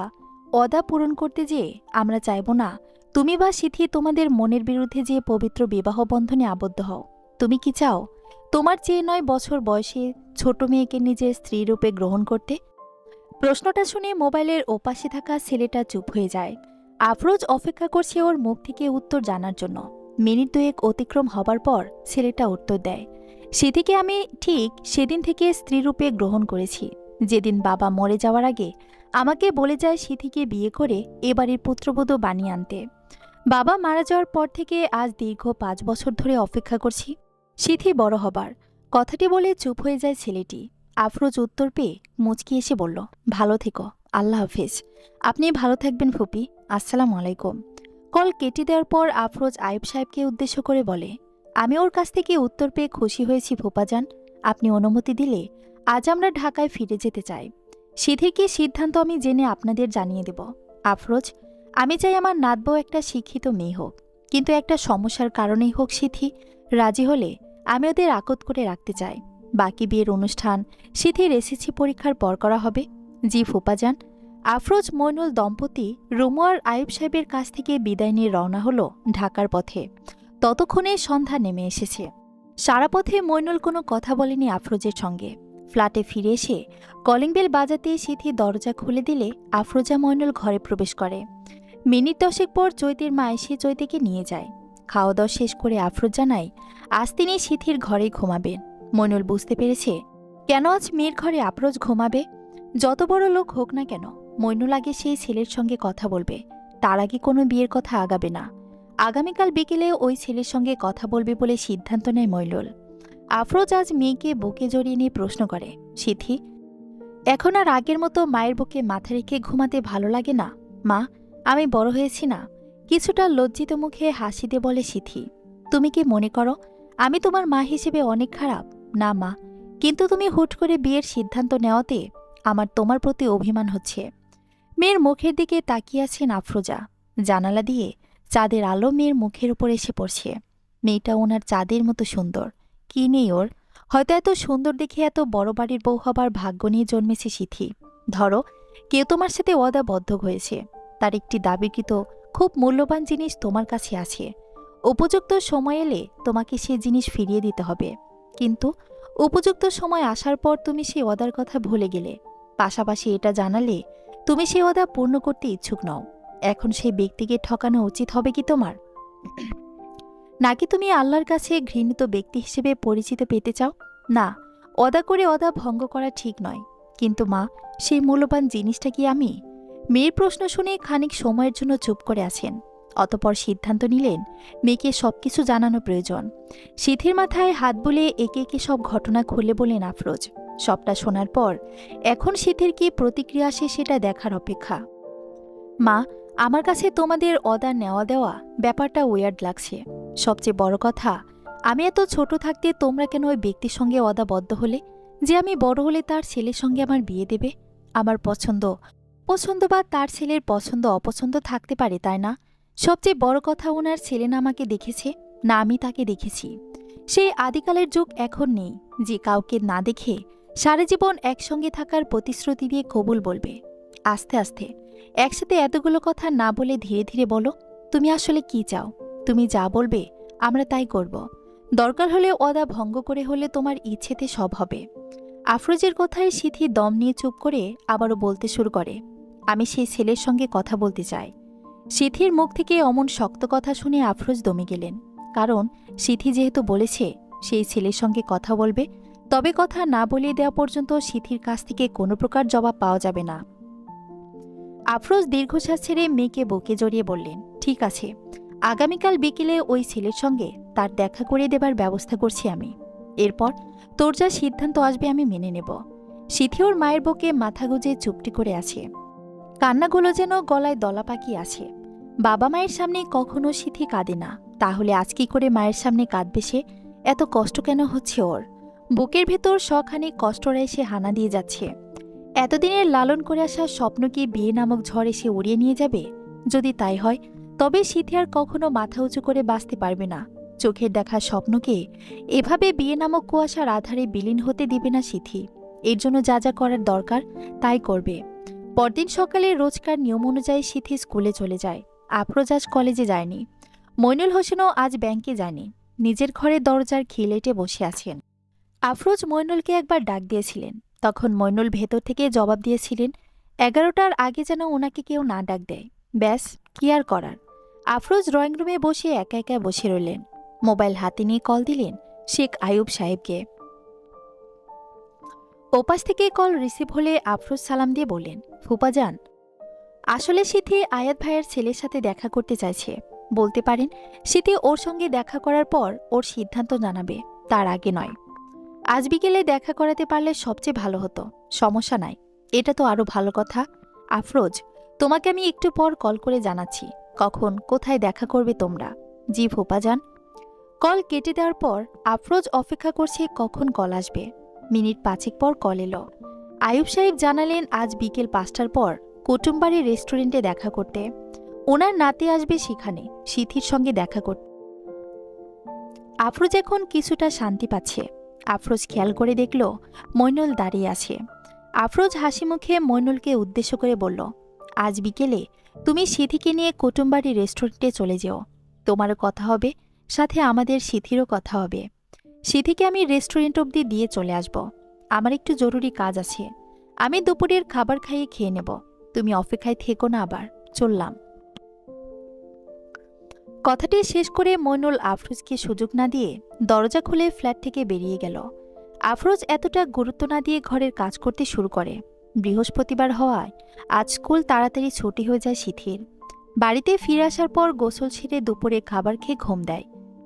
ওয়াদা পূরণ করতে যেয়ে আমরা চাইব না তুমি বা সিথি তোমাদের মনের বিরুদ্ধে যে পবিত্র বিবাহ বন্ধনে আবদ্ধ হও। তুমি কি চাও তোমার চেয়ে ৯ বছর বয়সে ছোট মেয়েকে নিজের স্ত্রী রূপে গ্রহণ করতে? প্রশ্নটা শুনে মোবাইলের ওপাশে থাকা ছেলেটা চুপ হয়ে যায়। আফরোজ অপেক্ষা করছে ওর মুখ থেকে উত্তর জানার জন্য। মিনিট ২ অতিক্রম হবার পর ছেলেটা উত্তর দেয়, সিথিকে আমি ঠিক সেদিন থেকে স্ত্রীরূপে গ্রহণ করেছি যেদিন বাবা মরে যাওয়ার আগে আমাকে বলে যায় সিথিকে বিয়ে করে এবারের পুত্রবধূ বানিয়ে আনতে। বাবা মারা যাওয়ার পর থেকে আজ দীর্ঘ ৫ বছর ধরে অপেক্ষা করছি সিথি বড় হবার। কথাটি বলে চুপ হয়ে যায় ছেলেটি। আফরোজ উত্তর পেয়ে মুচকি এসে বলল, ভালো থেকো, আল্লাহ হাফিজ। আপনি ভালো থাকবেন ফুপি, আসসালামু আলাইকুম। কল কেটে দেওয়ার পর আফরোজ আয়ুব সাহেবকে উদ্দেশ্য করে বলে, আমি ওর কাছ থেকে উত্তর পেয়ে খুশি হয়েছি ফুপাজান। আপনি অনুমতি দিলে আজ আমরা ঢাকায় ফিরে যেতে চাই। সিথির কি সিদ্ধান্ত আমি জেনে আপনাদের জানিয়ে দেব। আফরোজ, আমি চাই আমার নাতবউ একটা শিক্ষিত মেয়ে হোক, কিন্তু একটা সমস্যার কারণেই হোক সিথি রাজি হলে আমি ওদের আকত করে রাখতে চাই। বাকি বিয়ের অনুষ্ঠান সিথির এসএসসি পরীক্ষার পর করা হবে। জি ফুপাজান। আফরোজ মইনুল দম্পতি রুমু আর আয়ুব সাহেবের কাছ থেকে বিদায় নিয়ে রওনা হলো ঢাকার পথে। ততক্ষণে সন্ধ্যা নেমে এসেছে। সারা পথে মইনুল কোনো কথা বলেনি আফরোজের সঙ্গে। ফ্ল্যাটে ফিরে এসে কলিং বেল বাজাতে সিথি দরজা খুলে দিলে আফরোজা মইনুল ঘরে প্রবেশ করে। মিনিট ১০ পর চৈতির মা এসে চৈতিকে নিয়ে যায়। খাওয়া দাওয়া শেষ করে আফরোজ জানায় আজ তিনি সিথির ঘরে ঘুমাবেন। মইনুল বুঝতে পেরেছে কেন আজ মেয়ের ঘরে আফরোজ ঘুমাবে। যত বড় লোক হোক না কেন, মইনুল আগে সেই ছেলের সঙ্গে কথা বলবে, তার আগে কোনো বিয়ের কথা আগাবে না। আগামীকাল বিকেলে ওই ছেলের সঙ্গে কথা বলবে বলে সিদ্ধান্ত নেয় মইনুল। আফরোজ আজ মেয়েকে বুকে জড়িয়ে নিয়ে প্রশ্ন করে, সিথি, এখন আর আগের মতো মায়ের বুকে মাথা রেখে ঘুমাতে ভালো লাগে না? মা, আমি বড় হয়েছি না? কিছুটা লজ্জিত মুখে হাসি দিয়ে বলে সিথি, তুমি কি মনে করো আমি তোমার মা হিসেবে অনেক খারাপ? না মা, কিন্তু তুমি হুট করে বিয়ের সিদ্ধান্ত নেওয়াতে আমার তোমার প্রতি অভিমান হচ্ছে। মেয়ের মুখের দিকে তাকিয়ে আছেন আফরোজা। জানালা দিয়ে চাঁদের আলো মেয়ের মুখের উপর এসে পড়ছে। মেয়েটা ওনার চাঁদের মতো সুন্দর। কি নেই ওর? হয়তো এত সুন্দর দেখে এত বড় বাড়ির বউ হবার ভাগ্য নিয়ে জন্মেছে সিথি। ধরো কেউ তোমার সাথে ওয়াদাবদ্ধ হয়েছে, তার একটি দাবিকৃত খুব মূল্যবান জিনিস তোমার কাছে আছে। উপযুক্ত সময় এলে তোমাকে সে জিনিস ফিরিয়ে দিতে হবে, কিন্তু উপযুক্ত সময় আসার পর তুমি সেই ওয়াদার কথা ভুলে গেলে। পাশাপাশি এটা জানালে তুমি সেই ওয়াদা পূর্ণ করতে ইচ্ছুক নও। এখন সেই ব্যক্তিকে ঠকানো উচিত হবে কি তোমার? নাকি তুমি আল্লাহর কাছে ঘৃণিত ব্যক্তি হিসেবে পরিচিত পেতে চাও? না, ওয়াদা করে ওয়াদা ভঙ্গ করা ঠিক নয়, কিন্তু মা, সেই মূল্যবান জিনিসটা কি আমি? মেয়ের প্রশ্ন শুনে খানিক সময়ের জন্য চুপ করে আছেন। অতপর সিদ্ধান্ত নিলেন মেয়েকে সবকিছু জানানো প্রয়োজন। সিথির মাথায় হাত বুলিয়ে একে একে সব ঘটনা খুলে বলেন আফরোজ। সবটা শোনার পর এখন সিথির কি প্রতিক্রিয়া আসে সেটা দেখার অপেক্ষা। মা, আমার কাছে তোমাদের অদা নেওয়া দেওয়া ব্যাপারটা ওয়ার্ড লাগছে। সবচেয়ে বড় কথা, আমি এত ছোট থাকতে তোমরা কেন ওই ব্যক্তির সঙ্গে অদাবদ্ধ হলে যে আমি বড় হলে তার ছেলের সঙ্গে আমার বিয়ে দেবে? আমার পছন্দ পছন্দ বা তার ছেলের পছন্দ অপছন্দ থাকতে পারে, তাই না? সবচেয়ে বড় কথা, ওনার ছেলে না আমাকে দেখেছে, না আমি তাকে দেখেছি। সেই আদিকালের যুগ এখন নেই যে কাউকে না দেখে সারা জীবন একসঙ্গে থাকার প্রতিশ্রুতি দিয়ে কবুল বলবে। আস্তে আস্তে একসাথে এতগুলো কথা না বলে ধীরে ধীরে বলো, তুমি আসলে কি চাও? তুমি যা বলবে আমরা তাই করব। দরকার হলে ওয়াদা ভঙ্গ করে হলে তোমার ইচ্ছেতে সব হবে। আফরোজের কথায় সিথি দম নিয়ে চুপ করে আবারও বলতে শুরু করে, আমি সেই ছেলের সঙ্গে কথা বলতে চাই। সিথির মুখ থেকে অমন শক্ত কথা শুনে আফরোজ দমে গেলেন। কারণ সিথি যেহেতু বলেছে সেই ছেলের সঙ্গে কথা বলবে, তবে কথা না বলিয়ে দেওয়া পর্যন্ত সিথির কাছ থেকে কোনো প্রকার জবাব পাওয়া যাবে না। আফরোজ দীর্ঘশ্বাস ছেড়ে মেয়েকে বুকে জড়িয়ে বললেন, ঠিক আছে, আগামীকাল বিকেলে ওই ছেলের সঙ্গে তার দেখা করে দেবার ব্যবস্থা করছি আমি। এরপর তোর যা সিদ্ধান্ত আসবে আমি মেনে নেব। সিথি ওর মায়ের বুকে মাথা গুজে চুপটি করে আছে। কান্নাগুলো যেন গলায় দলা পাকিয়ে আছে। বাবা মায়ের সামনে কখনো সিথি কাঁদে না, তাহলে আজ কি করে মায়ের সামনে কাঁদবে সে? এত কষ্ট কেন হচ্ছে ওর? বুকের ভেতর শখানি কষ্টরা এসে হানা দিয়ে যাচ্ছে। এতদিনের লালন করে আসা স্বপ্ন কি বিয়ে নামক ঝড় এসে উড়িয়ে নিয়ে যাবে? যদি তাই হয় তবে সিথি আর কখনো মাথা উঁচু করে বাঁচতে পারবে না। চোখের দেখা স্বপ্নকে এভাবে বিয়ে নামক কুয়াশার আধারে বিলীন হতে দিবে না সিথি। এর জন্য যা যা করার দরকার তাই করবে। পরদিন সকালে রোজকার নিয়ম অনুযায়ী সিথি স্কুলে চলে যায়। আফরোজ আজ কলেজে যায়নি। মইনুল হোসেনও আজ ব্যাংকে যায়নি। নিজের ঘরের দরজার খিলেটে বসে আছেন। আফরোজ মইনুলকে একবার ডাক দিয়েছিলেন, তখন মইনুল ভেতর থেকে জবাব দিয়েছিলেন 11টার আগে যেন ওনাকে কেউ না ডাক দেয়। ব্যাস, কি আর করার। আফরোজ ড্রয়িং রুমে বসে একা একা বসে রইলেন। মোবাইল হাতে নিয়ে কল দিলেন শেখ আয়ুব সাহেবকে। ওপাশ থেকে কল রিসিভ হলে আফরোজ সালাম দিয়ে বললেন, ফুপাজান, আসলে সিথি আয়াত ভাইয়ের ছেলের সাথে দেখা করতে চাইছে। বলতে পারেন সিথি ওর সঙ্গে দেখা করার পর ওর সিদ্ধান্ত জানাবে, তার আগে নয়। আজ বিকেলে দেখা করাতে পারলে সবচেয়ে ভালো হতো। সমস্যা নাই, এটা তো আরো ভালো কথা। আফরোজ, তোমাকে আমি একটু পর কল করে জানাচ্ছি কখন কোথায় দেখা করবে তোমরা। জি ফুপাজান। কল কেটে দেওয়ার পর আফরোজ অপেক্ষা করছে কখন কল আসবে। মিনিট 5 পর কল এলো। আয়ুব সাহেব জানালেন আজ বিকেল 5টার পর কুটুমবাড়ি রেস্টুরেন্টে দেখা করতে। ওনার নাতি আসবে সেখানে সিথির সঙ্গে দেখা করতে। আফরোজ এখন কিছুটা শান্তি পাচ্ছে। আফরোজ খেয়াল করে দেখল মইনুল দাঁড়িয়ে আছে। আফরোজ হাসি মুখে মইনুলকে উদ্দেশ্য করে বলল, আজ বিকেলে তুমি সিথিকে নিয়ে কুটুমবাড়ি রেস্টুরেন্টে চলে যেও। তোমারও কথা হবে, সাথে আমাদের সিথিরও কথা হবে। সিথিকে আমি রেস্টুরেন্ট অবধি দিয়ে চলে আসব। আমার একটু জরুরি কাজ আছে। আমি দুপুরের খাবার খাইয়ে খেয়ে নেব। তুমি অপেক্ষায় থেকো না, আবার চললাম। কথাটি শেষ করে মইনুল আফরোজকে সুযোগ না দিয়ে দরজা খুলে ফ্ল্যাট থেকে বেরিয়ে গেল। আফরোজ এতটা গুরুত্ব না দিয়ে ঘরের কাজ করতে শুরু করে। বৃহস্পতিবার হওয়ায় আজ স্কুল তাড়াতাড়ি ছুটি হয়ে যায় সিথির। বাড়িতে ফিরে আসার পর গোসল সেরে দুপুরে খাবার খেয়ে ঘুম দেয়।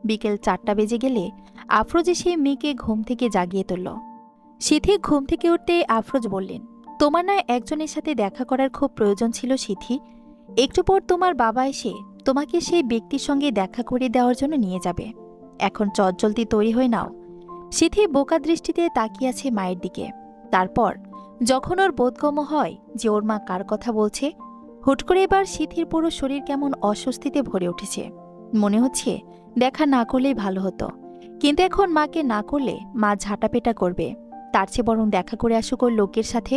বিকেল 4টা বেজে গেলে আফরোজ এসে মেয়েকে ঘুম থেকে জাগিয়ে তুলল। সিথি ঘুম থেকে উঠতে আফরোজ বললেন, তোমার না একজনের সাথে দেখা করার খুব প্রয়োজন ছিল সিথি। একটু পর তোমার বাবা এসে তোমাকে সেই ব্যক্তির সঙ্গে দেখা করে দেওয়ার জন্য নিয়ে যাবে। এখন চটজলদি তৈরি হয়ে নাও। সিথি বোকা দৃষ্টিতে তাকিয়ে আছে মায়ের দিকে। তারপর যখন ওর বোধগম্য হয় যে ওর মা কার কথা বলছে, হুট করে এবার সিথির পুরো শরীর কেমন অস্বস্তিতে ভরে উঠেছে। মনে হচ্ছে দেখা না করলেই ভালো হতো, কিন্তু এখন মাকে না করলে মা ঝাঁটাপেটা করবে। তার চেয়ে বরং দেখা করে আসুক ওর লোকের সাথে।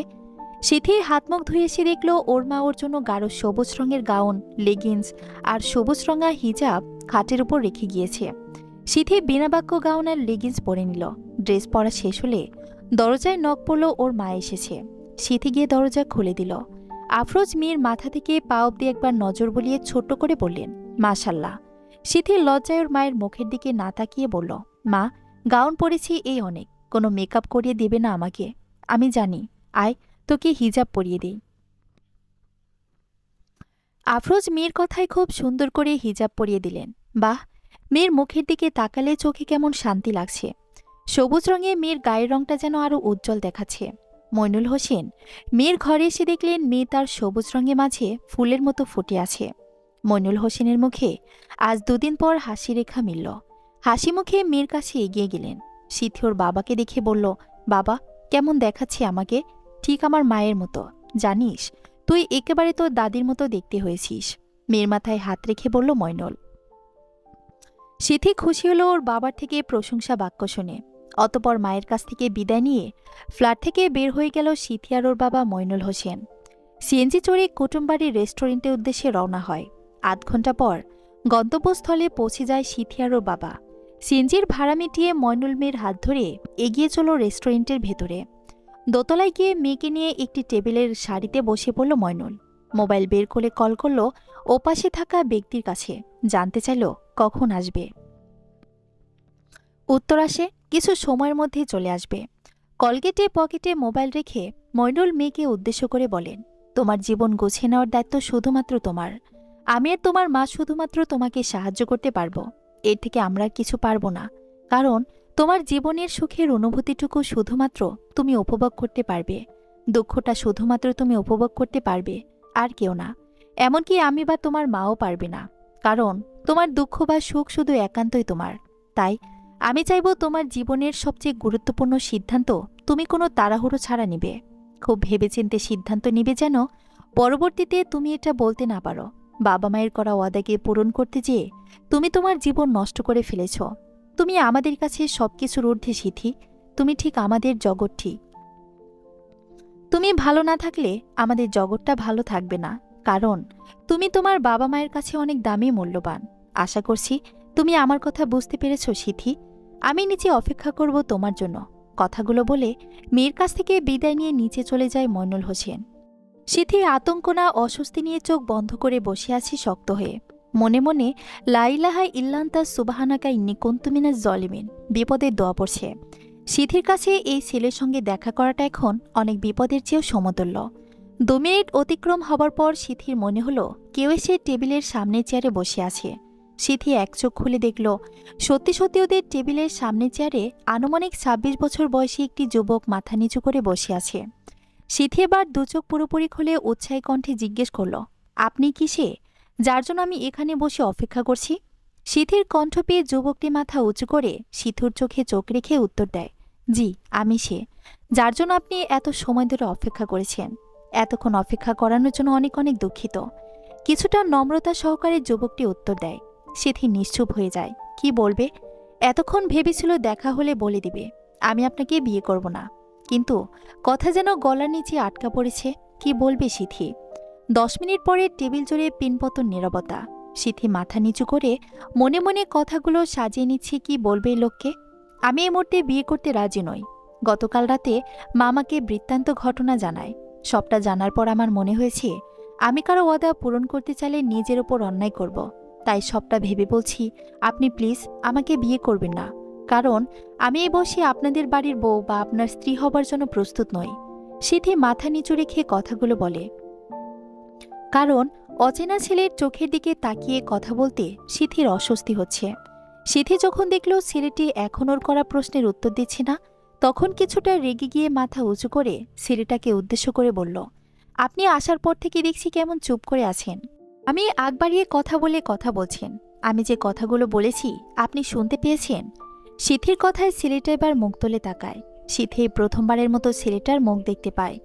সিথি হাত মুখ ধুয়ে এসে দেখল ওর মা ওর জন্য গাঢ় সবুজ রঙের গাউন, লেগিংস আর সবুজ রঙা হিজাব খাটের উপর রেখে গিয়েছে। সিথি বিনা বাক্য গাউন আর লেগিংস পরে নিল। ড্রেস পরা শেষ হলে দরজায় নক পড়ল, ওর মা এসেছে। সিথি গিয়ে দরজা খুলে দিল। আফরোজ মেয়ের মাথা থেকে পা অব্দি একবার নজর বুলিয়ে ছোট্ট করে বললেন, মাশাল্লাহ। সিথির লজ্জায় ওর মায়ের মুখের দিকে না তাকিয়ে বলল, মা, গাউন পরেছি এই অনেক, কোনো মেকআপ করিয়ে দেবে না আমাকে? আমি জানি, আয় তোকে হিজাব পরিয়ে দিই। আফরোজ মেয়ের কথায় খুব সুন্দর করে হিজাব পরিয়ে দিলেন। বাহ, মেয়ের মুখের দিকে তাকালে চোখে কেমন শান্তি লাগছে। সবুজ রঙে মেয়ের গায়ের রংটা যেন আরও উজ্জ্বল দেখাচ্ছে। মইনুল হোসেন মেয়ের ঘরে এসে দেখলেন মেয়ে তার সবুজ রঙের মাঝে ফুলের মতো ফুটে আছে। মইনুল হোসেনের মুখে আজ 2 দিন পর হাসি রেখা মিলল। হাসি মুখে মেয়ের কাছে এগিয়ে গেলেন। সিথি ওর বাবাকে দেখে বলল, বাবা, কেমন দেখাচ্ছে আমাকে? ঠিক আমার মায়ের মতো। জানিস, তুই একেবারে তোর দাদির মতো দেখতে হয়েছিস। মেয়ের মাথায় হাত রেখে বলল মইনুল। সিথি খুশি হলো ওর বাবার থেকে প্রশংসা বাক্য শুনে। অতপর মায়ের কাছ থেকে বিদায় নিয়ে ফ্ল্যাট থেকে বের হয়ে গেল সিথি আর ওর বাবা মইনুল হোসেন। সিএনজি চড়ে কুটুমবাড়ির রেস্টুরেন্টের উদ্দেশ্যে রওনা হয়। 8 ঘন্টা পর গন্তব্যস্থলে পৌঁছে যায় সিথি আর ওর বাবা। সিএনজির ভাড়া মিটিয়ে মইনুল মেয়ের হাত ধরে এগিয়ে চলো রেস্টুরেন্টের ভেতরে। দোতলায় গিয়ে মেয়েকে নিয়ে একটি টেবিলের সারিতে বসে পড়ল মইনুল। মোবাইল বের করে কল করল ওপাশে থাকা ব্যক্তির কাছে, জানতে চাইল কখন আসবে। উত্তর আসে কিছু সময়ের মধ্যেই চলে আসবে। কলগেটে পকেটে মোবাইল রেখে মইনুল মেয়েকে উদ্দেশ্য করে বলেন, তোমার জীবন গুছিয়ে নেওয়ার দায়িত্ব শুধুমাত্র তোমার। আমি আর তোমার মা শুধুমাত্র তোমাকে সাহায্য করতে পারবো, এর থেকে আমরা কিছু পারবো না। কারণ তোমার জীবনের সুখের অনুভূতিটুকু শুধুমাত্র তুমি উপভোগ করতে পারবে, দুঃখটা শুধুমাত্র তুমি উপভোগ করতে পারবে, আর কেউ না। এমনকি আমি বা তোমার মাও পারবে না, কারণ তোমার দুঃখ বা সুখ শুধু একান্তই তোমার। তাই আমি চাইব তোমার জীবনের সবচেয়ে গুরুত্বপূর্ণ সিদ্ধান্ত তুমি কোনো তাড়াহুড়ো ছাড়া নিবে। খুব ভেবেচিন্তে সিদ্ধান্ত নিবে, যেন পরবর্তীতে তুমি এটা বলতে না পারো বাবা মায়ের করা ওয়াদাকে পূরণ করতে যেয়ে তুমি তোমার জীবন নষ্ট করে ফেলেছ। তুমি আমাদের কাছে সবকিছুর ঊর্ধ্বে সিথি, তুমি ঠিক আমাদের জগৎ। ঠিক তুমি ভালো না থাকলে আমাদের জগৎটা ভালো থাকবে না, কারণ তুমি তোমার বাবা মায়ের কাছে অনেক দামি মূল্যবান। আশা করছি তুমি আমার কথা বুঝতে পেরেছ সিথি। আমি নিচে অপেক্ষা করব তোমার জন্য। কথাগুলো বলে মেয়ের কাছ থেকে বিদায় নিয়ে নিচে চলে যায় মইনুল হোসেন। সিথি আতঙ্ক না অস্বস্তি নিয়ে চোখ বন্ধ করে বসে আছে শক্ত হয়ে। মনে মনে লা ইলাহা ইল্লান্তা সুবহানাকা ইন্নী কুনতু মিনাজ জলিমিন বিপদের দোয়া পড়ছে। সিথির কাছে এই ছেলের সঙ্গে দেখা করাটা এখন অনেক বিপদের চেয়েও সমতুল্য। 2 মিনিট অতিক্রম হবার পর সিথির মনে হলো কেউ এসে টেবিলের সামনের চেয়ারে বসে আছে। সিথি এক চোখ খুলে দেখল সত্যি সত্যি ওদের টেবিলের সামনের চেয়ারে আনুমানিক 26 বছর বয়সী একটি যুবক মাথা নিচু করে বসে আছে। সিথি এবার 2 চোখ পুরোপুরি খুলে উৎসাহী কণ্ঠে জিজ্ঞেস করল, আপনি কি সে যার জন্য আমি এখানে বসে অপেক্ষা করছি? সিথির কণ্ঠ পেয়ে যুবকটি মাথা উঁচু করে সিথুর চোখে চোখ রেখে উত্তর দেয়, জি আমি সে, যার জন্য আপনি এত সময় ধরে অপেক্ষা করেছেন। এতক্ষণ অপেক্ষা করানোর জন্য অনেক অনেক দুঃখিত। কিছুটা নম্রতা সহকারে যুবকটি উত্তর দেয়। সিথি নিশ্চুপ হয়ে যায়। কি বলবে? এতক্ষণ ভেবেছিল দেখা হলে বলে দিবে আমি আপনাকে বিয়ে করব না, কিন্তু কথা যেন গলার নিচে আটকা পড়েছে। কি বলবে সিথি? 10 মিনিট পরে টেবিল জুড়ে পিনপতন নীরবতা। সিথি মাথা নিচু করে মনে মনে কথাগুলো সাজিয়ে নিচ্ছে কি বলবে এই লোককে। আমি এই মুহূর্তে বিয়ে করতে রাজি নই। গতকাল রাতে মামাকে বৃত্তান্ত ঘটনা জানায়। সবটা জানার পর আমার মনে হয়েছে আমি কারো ওয়াদা পূরণ করতে চাইলে নিজের ওপর অন্যায় করব। তাই সবটা ভেবে বলছি আপনি প্লিজ আমাকে বিয়ে করবেন না, কারণ আমি এই বসে আপনাদের বাড়ির বউ বা আপনার স্ত্রী হবার জন্য প্রস্তুত নই। সিথি মাথা নিচু রেখে কথাগুলো বলে, কারণ অচেনা ছেলের চোখের দিকে তাকিয়ে কথা বলতে সিথির অস্বস্তি হচ্ছে। সিথি যখন দেখল ছেলেটি এখন ওর করা প্রশ্নের উত্তর দিচ্ছে না, তখন কিছুটা রেগে গিয়ে মাথা উঁচু করে ছেলেটাকে উদ্দেশ্য করে বলল, আপনি আসার পর থেকে দেখছি কেমন চুপ করে আছেন। আমি আগ বাড়িয়ে কথা বলে কথা বলছেন। আমি যে কথাগুলো বলেছি আপনি শুনতে পেয়েছেন? সিথির কথায় ছেলেটা এবার মুখ তুলে তাকায়। সিথি প্রথমবারের মতো ছেলেটার মুখ দেখতে পায়।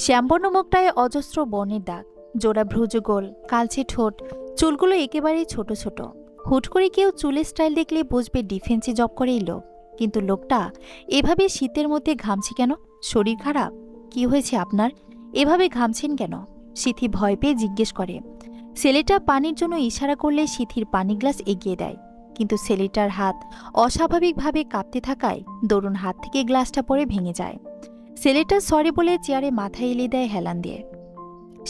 শ্যামবর্ণ মুখটায় অজস্র বর্ণের দাগ, জোড়া ভ্রুযুগল, কালচে ঠোঁট, চুলগুলো একেবারেই ছোট ছোট। হুট করে কেউ চুলের স্টাইল দেখলে বুঝবে ডিফেন্সে জব করে এই লোক। কিন্তু লোকটা এভাবে শীতের মধ্যে ঘামছে কেন? শরীর খারাপ? কি হয়েছে আপনার? এভাবে ঘামছেন কেন? সিথি ভয় পেয়ে জিজ্ঞেস করে। ছেলেটা পানির জন্য ইশারা করলে সিথির পানি গ্লাস এগিয়ে দেয়, কিন্তু ছেলেটার হাত অস্বাভাবিকভাবে কাঁপতে থাকায় দরুন হাত থেকে গ্লাসটা পড়ে ভেঙে যায়। ছেলেটা সরি বলে চেয়ারে মাথা এলিয়ে দেয় হেলান দিয়ে।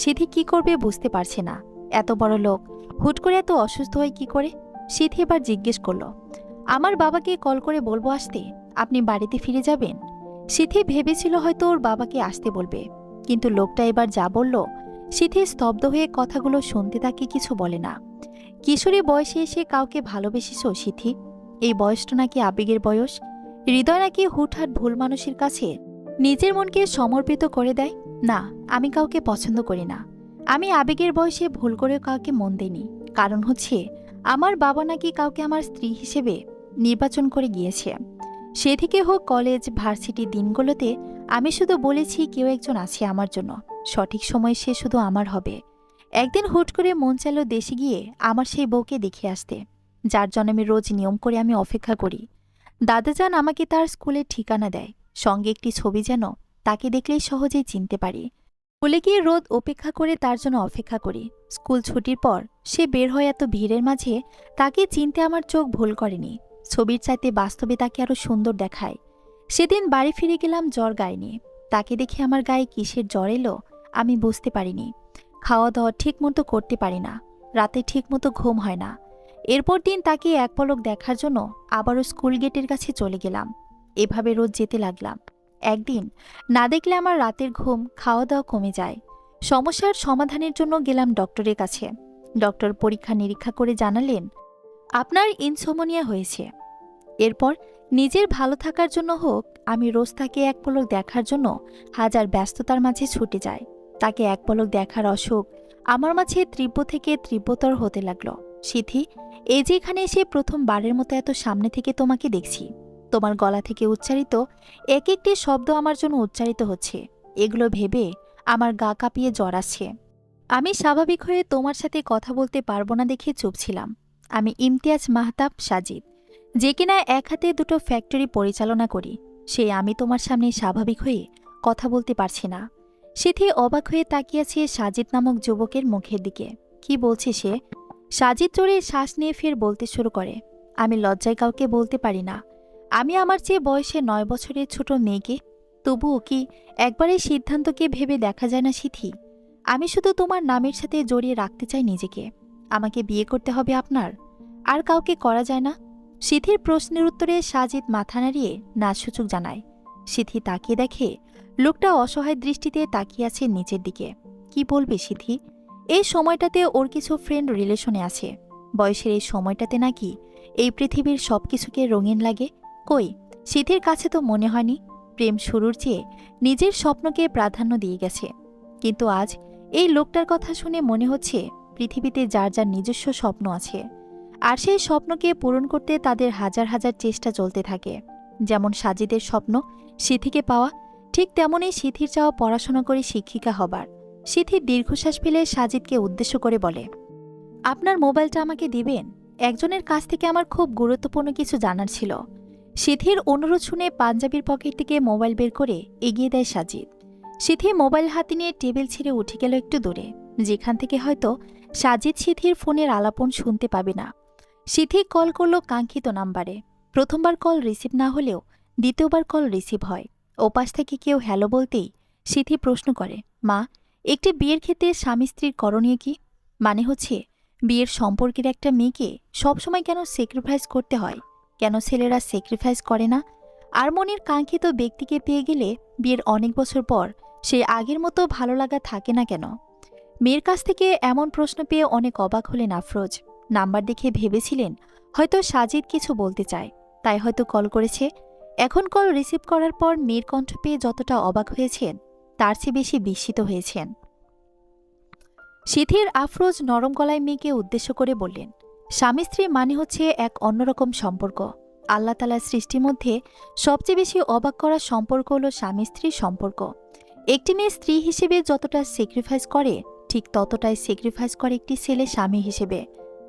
সিথি কি করবে বুঝতে পারছে না। এত বড় লোক হুট করে এত অসুস্থ হয় কি করে? সিথি এবার জিজ্ঞেস করল, আমার বাবাকে কল করে বলবো আসতে? আপনি বাড়িতে ফিরে যাবেন? সিথি ভেবেছিল হয়তো ওর বাবাকে আসতে বলবে, কিন্তু লোকটা এবার যা বলল, সিথি স্তব্ধ হয়ে কথাগুলো শুনতে তাকে কিছু বলে না। কিশোরী বয়সে এসে কাউকে ভালোবেসেছ সিথি? এই বয়সটা নাকি আবেগের বয়স? হৃদয় নাকি হুটহাট ভুল মানুষের কাছে নিজের মনকে সমর্পিত করে দেয়? না, আমি কাউকে পছন্দ করি না। আমি আবেগের বয়সে ভুল করে কাউকে মন দেইনি। কারণ হচ্ছে, আমার বাবা নাকি কাউকে আমার স্ত্রী হিসেবে নির্বাচন করে গিয়েছে। সে থেকে হোক কলেজ ভার্সিটি দিনগুলোতে আমি শুধু বলেছি কেউ একজন আছে আমার জন্য, সঠিক সময়ে সে শুধু আমার হবে। একদিন হুট করে মন চাইল দেশে গিয়ে আমার সেই বউকে দেখে আসতে, যার জন্য আমি রোজ নিয়ম করে আমি অপেক্ষা করি। দাদাজান আমাকে তার স্কুলের ঠিকানা দেয়, সঙ্গে একটি ছবি যেন তাকে দেখলেই সহজেই চিনতে পারি। স্কুলে গিয়ে রোদ অপেক্ষা করে তার জন্য অপেক্ষা করি। স্কুল ছুটির পর সে বের হয় এত ভিড়ের মাঝে, তাকে চিনতে আমার চোখ ভুল করেনি। ছবির চাইতে বাস্তবে তাকে আরো সুন্দর দেখায়। সেদিন বাড়ি ফিরে গেলাম জ্বর গায়ে নিয়ে। তাকে দেখে আমার গায়ে কিসের জ্বর এলো আমি বুঝতে পারিনি। খাওয়া দাওয়া ঠিক মতো করতে পারি না, রাতে ঠিক মতো ঘুম হয় না। এরপর দিন তাকে এক পলক দেখার জন্য আবারও স্কুল গেটের কাছে চলে গেলাম। এভাবে রোজ যেতে লাগলাম। একদিন না দেখলে আমার রাতের ঘুম খাওয়া দাওয়া কমে যায়। সমস্যার সমাধানের জন্য গেলাম ডক্টরের কাছে। ডক্টর পরীক্ষা নিরীক্ষা করে জানালেন, আপনার ইনসোমনিয়া হয়েছে। এরপর নিজের ভালো থাকার জন্য হোক, আমি রোজ তাকে এক পলক দেখার জন্য হাজার ব্যস্ততার মাঝে ছুটে যাই। তাকে এক পলক দেখার অসুখ আমার মাঝে তীব্র থেকে তীব্রতর হতে লাগলো। সিথি, এই যে এখানে এসে প্রথমবারের মতো এত সামনে থেকে তোমাকে দেখছি, তোমার গলা থেকে উচ্চারিত এক একটি শব্দ আমার জন্য উচ্চারিত হচ্ছে, এগুলো ভেবে আমার গা কাঁপিয়ে জ্বর আসছে। আমি স্বাভাবিক হয়ে তোমার সাথে কথা বলতে পারবো না দেখে চুপ ছিলাম। আমি ইমতিয়াজ মাহতাব সাজিদ, যে কিনা এক হাতে দুটো ফ্যাক্টরি পরিচালনা করি, সেই আমি তোমার সামনে স্বাভাবিক হয়ে কথা বলতে পারছি না। সিথি অবাক হয়ে তাকিয়েছে সাজিদ নামক যুবকের মুখের দিকে। কি বলছে সে? সাজিদ জোরে শ্বাস নিয়ে ফের বলতে শুরু করে, আমি লজ্জায় কাউকে বলতে পারি না আমি আমার চেয়ে বয়সে 9 বছরের ছোট মেয়েকে। তবুও কি একবার এই সিদ্ধান্তকে ভেবে দেখা যায় না সিথি? আমি শুধু তোমার নামের সাথে জড়িয়ে রাখতে চাই নিজেকে। আমাকে বিয়ে করতে হবে আপনার, আর কাউকে করা যায় না? সিথির প্রশ্নের উত্তরে সাজিদ মাথা নাড়িয়ে না সূচক জানায়। সিথি তাকিয়ে দেখে লোকটা অসহায় দৃষ্টিতে তাকিয়ে আছে নিচের দিকে। কি বলবে সিথি? এই সময়টাতে ওর কিছু ফ্রেন্ড রিলেশনে আছে। বয়সের এই সময়টাতে নাকি এই পৃথিবীর সবকিছুকে রঙিন লাগে? কই, সিথির কাছে তো মনে হয়নি। প্রেম শুরুর চেয়ে নিজের স্বপ্নকে প্রাধান্য দিয়ে গেছে। কিন্তু আজ এই লোকটার কথা শুনে মনে হচ্ছে পৃথিবীতে যার যার নিজস্ব স্বপ্ন আছে, আর সেই স্বপ্নকে পূরণ করতে তাদের হাজার হাজার চেষ্টা চলতে থাকে। যেমন সাজিদের স্বপ্ন সিথিকে পাওয়া, ঠিক তেমনই সিথির চাওয়া পড়াশোনা করে শিক্ষিকা হবার। সিথি দীর্ঘশ্বাস ফেলে সাজিদকে উদ্দেশ্য করে বলে, আপনার মোবাইলটা আমাকে দিবেন? একজনের কাছ থেকে আমার খুব গুরুত্বপূর্ণ কিছু জানার ছিল। সিথির অনুরোধ শুনে পাঞ্জাবির পকেট থেকে মোবাইল বের করে এগিয়ে দেয় সাজিদ। সিথি মোবাইল হাতে নিয়ে টেবিল ছেড়ে উঠে গেল একটু দূরে, যেখান থেকে হয়তো সাজিদ সিথির ফোনের আলাপন শুনতে পাবে না। সিথি কল করল কাঙ্ক্ষিত নাম্বারে। প্রথমবার কল রিসিভ না হলেও দ্বিতীয়বার কল রিসিভ হয়। ওপাশ থেকে কেউ হ্যালো বলতেই সিথি প্রশ্ন করে, মা, একটি বিয়ের ক্ষেত্রে স্বামী স্ত্রীর করণীয় কি? মানে হচ্ছে, বিয়ের সম্পর্কের একটা মেয়েকে সবসময় কেন স্যাক্রিফাইস করতে হয়? কেন ছেলেরা স্যাক্রিফাইস করে না? আর মনের কাঙ্ক্ষিত ব্যক্তিকে পেয়ে গেলে বিয়ের অনেক বছর পর সে আগের মতো ভালো লাগা থাকে না কেন? মেয়ের কাছ থেকে এমন প্রশ্ন পেয়ে অনেক অবাক হলেন আফরোজ। নাম্বার দেখে ভেবেছিলেন হয়তো সাজিদ কিছু বলতে চায়, তাই হয়তো কল করেছে। এখন কল রিসিভ করার পর মেয়ের কণ্ঠ পেয়ে যতটা অবাক হয়েছেন, তার চেয়ে বেশি বিস্মিত হয়েছেন। সিথির আফরোজ নরম গলায় মেয়েকে উদ্দেশ্য করে বললেন, স্বামী স্ত্রী মানে হচ্ছে এক অন্যরকম সম্পর্ক। আল্লাহ তাআলার সৃষ্টির মধ্যে সবচেয়ে বেশি অবাক করা সম্পর্ক হল স্বামী স্ত্রীর সম্পর্ক। একটি মেয়ে স্ত্রী হিসেবে যতটা স্যাক্রিফাইস করে, ঠিক ততটাই স্যাক্রিফাইস করে একটি ছেলে স্বামী হিসেবে।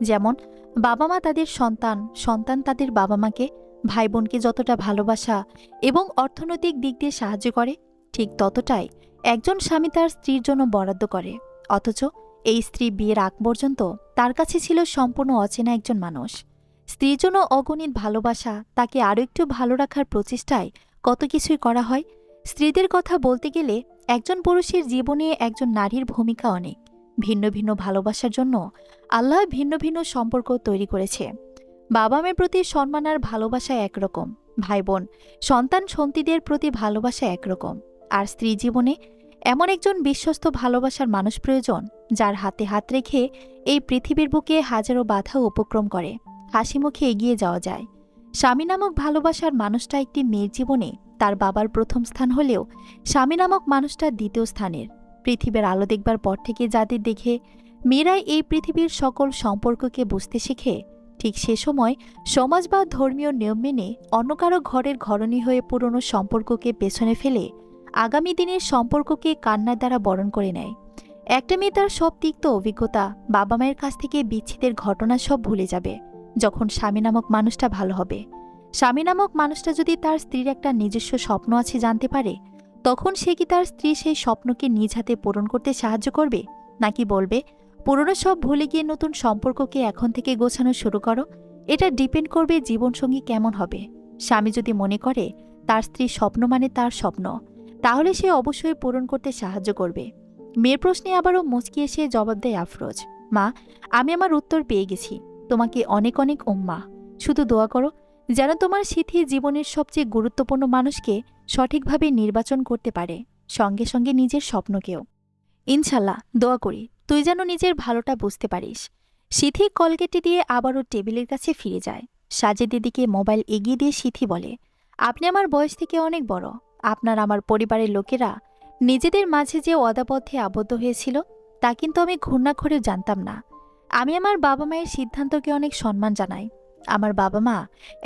যেমন বাবা মা তাদের সন্তান, সন্তান তাদের বাবা মাকে, ভাই বোনকে যতটা ভালোবাসা এবং অর্থনৈতিক দিক দিয়ে সাহায্য করে, ঠিক ততটাই একজন স্বামী তার স্ত্রীর জন্য বরাদ্দ করে। অথচ এই স্ত্রী বিয়ের আগ পর্যন্ত তার কাছে ছিল সম্পূর্ণ অচেনা একজন মানুষ। স্ত্রীর জন্য অগণিত ভালোবাসা, তাকে আরও একটু ভালো রাখার প্রচেষ্টায় কত কিছুই করা হয়। স্ত্রীদের কথা বলতে গেলে একজন পুরুষের জীবনে একজন নারীর ভূমিকা অনেক। ভিন্ন ভিন্ন ভালোবাসার জন্য আল্লাহ ভিন্ন ভিন্ন সম্পর্ক তৈরি করেছে। বাবা মায়ের প্রতি সম্মান আর ভালোবাসা একরকম, ভাই বোন সন্তান সন্তানদের প্রতি ভালোবাসা একরকম। আর স্ত্রী জীবনে এমন একজন বিশ্বস্ত ভালোবাসার মানুষ প্রয়োজন, যার হাতে হাত রেখে এই পৃথিবীর বুকে হাজারো বাধা উপক্রম করে হাসি মুখে এগিয়ে যাওয়া যায়। স্বামী নামক ভালোবাসার মানুষটা একটি মেয়ের জীবনে তার বাবার প্রথম স্থান হলেও স্বামী নামক মানুষটা দ্বিতীয় স্থানের। পৃথিবীর আলো দেখবার পর থেকে যাদের দেখে মেয়েরাই এই পৃথিবীর সকল সম্পর্ককে বুঝতে শেখে, ঠিক সে সময় সমাজ বা ধর্মীয় নিয়ম মেনে অন্য কারো ঘরের ঘরণী হয়ে পুরনো সম্পর্ককে পেছনে ফেলে আগামী দিনের সম্পর্ককে কান্নার দ্বারা বরণ করে নেয়। একটা মেয়ে তার সব তিক্ত অভিজ্ঞতা, বাবা মায়ের কাছ থেকে বিচ্ছেদের ঘটনা সব ভুলে যাবে যখন স্বামী নামক মানুষটা ভালো হবে। স্বামী নামক মানুষটা যদি তার স্ত্রীর একটা নিজস্ব স্বপ্ন আছে জানতে পারে, তখন সে কি তার স্ত্রী সেই স্বপ্নকে নিজ হাতে পূরণ করতে সাহায্য করবে, নাকি বলবে পুরনো সব ভুলে গিয়ে নতুন সম্পর্ককে এখন থেকে গোছানো শুরু করো? এটা ডিপেন্ড করবে জীবনসঙ্গী কেমন হবে। স্বামী যদি মনে করে তার স্ত্রীর স্বপ্ন মানে তার স্বপ্ন, তাহলে সে অবশ্যই পূরণ করতে সাহায্য করবে। মেয়ের প্রশ্নে আবারও মুচকি এসে জবাব দেয় আফরোজ, মা, আমি আমার উত্তর পেয়ে গেছি। তোমাকে অনেক অনেক উম্মা। শুধু দোয়া করো যেন তোমার সিথি জীবনের সবচেয়ে গুরুত্বপূর্ণ মানুষকে সঠিকভাবে নির্বাচন করতে পারে, সঙ্গে সঙ্গে নিজের স্বপ্নকেও। ইনশাল্লাহ, দোয়া করি তুই যেন নিজের ভালোটা বুঝতে পারিস। সিথি কল কেটে দিয়ে আবারও টেবিলের কাছে ফিরে যায়। সাজেদের দিকে মোবাইল এগিয়ে দিয়ে সিথি বলে, আপনি আমার বয়স থেকে অনেক বড়। আপনার আমার পরিবারের লোকেরা নিজেদের মাঝে যে অদাবদ্ধে আবদ্ধ হয়েছিল, তা কিন্তু আমি ঘূর্ণা করেও জানতাম না। আমি আমার বাবা মায়ের সিদ্ধান্তকে অনেক সম্মান জানাই। আমার বাবা মা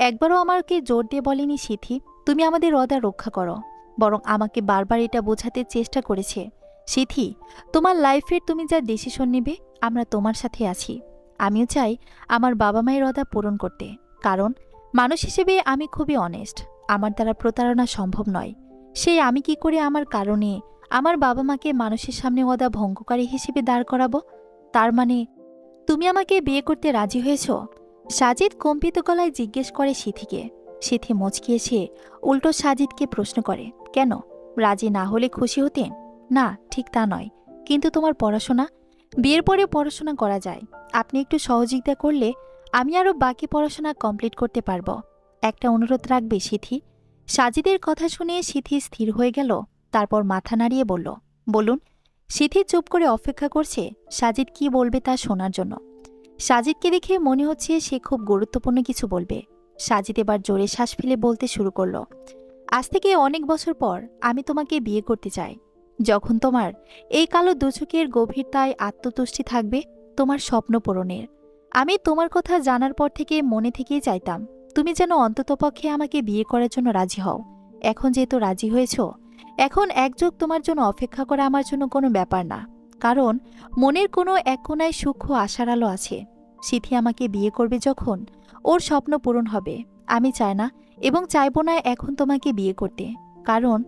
একবারও আমাকে জোর দিয়ে বলেনি সিথি তুমি আমাদের অদা রক্ষা করো, বরং আমাকে বারবার এটা বোঝাতে চেষ্টা করেছে, সিথি তোমার লাইফের তুমি যা ডিসিশন নেবে আমরা তোমার সাথে আছি। আমিও চাই আমার বাবা মায়ের অদা পূরণ করতে, কারণ মানুষ হিসেবে আমি খুবই অনেস্ট। আমার দ্বারা প্রতারণা সম্ভব নয়। সেই আমি কি করে আমার কারণে আমার বাবা মাকে মানুষের সামনে অদা ভঙ্গকারী হিসেবে দাঁড় করাবো? তার মানে তুমি আমাকে বিয়ে করতে রাজি হয়েছ? সাজিদ কম্পিত গলায় জিজ্ঞেস করে সিথিকে। সিথি মুচকি এসে উল্টো সাজিদকে প্রশ্ন করে, কেন, রাজি না হলে খুশি হতেন? না, ঠিক তা নয়, কিন্তু তোমার পড়াশোনা, বিয়ের পরে পড়াশোনা করা যায়। আপনি একটু সহযোগিতা করলে আমি আরও বাকি পড়াশোনা কমপ্লিট করতে পারব। একটা অনুরোধ রাখবে সিথি? সাজিদের কথা শুনে সিথি স্থির হয়ে গেল, তারপর মাথা নাড়িয়ে বলল, বলুন। সিথি চুপ করে অপেক্ষা করছে সাজিদ কি বলবে তা শোনার জন্য। সাজিদকে দেখে মনে হচ্ছে সে খুব গুরুত্বপূর্ণ কিছু বলবে। সাজিদ এবার জোরে শ্বাস ফেলে বলতে শুরু করল, আজ থেকে অনেক বছর পর আমি তোমাকে বিয়ে করতে চাই। যখন তোমার এই কালো দুচোখের গভীরতায় আত্মতুষ্টি থাকবে তোমার স্বপ্ন পূরণের। আমি তোমার কথা জানার পর থেকে মনে থেকেই চাইতাম তুমি যেন অন্ততপক্ষে আমাকে বিয়ে করার জন্য রাজি হও। এখন যেহেতু রাজি হয়েছ, এখন একযোগ তোমার জন্য অপেক্ষা করা আমার জন্য কোনো ব্যাপার না, কারণ মনের কোনো এক কোনায় সূক্ষ্ম আশার আলো আছে। সিথি আমাকে বিয়ে করবে যখন ওর স্বপ্ন পূরণ হবে। আমি চাই না এবং চাইব না এখন তোমাকে বিয়ে করতে, কারণ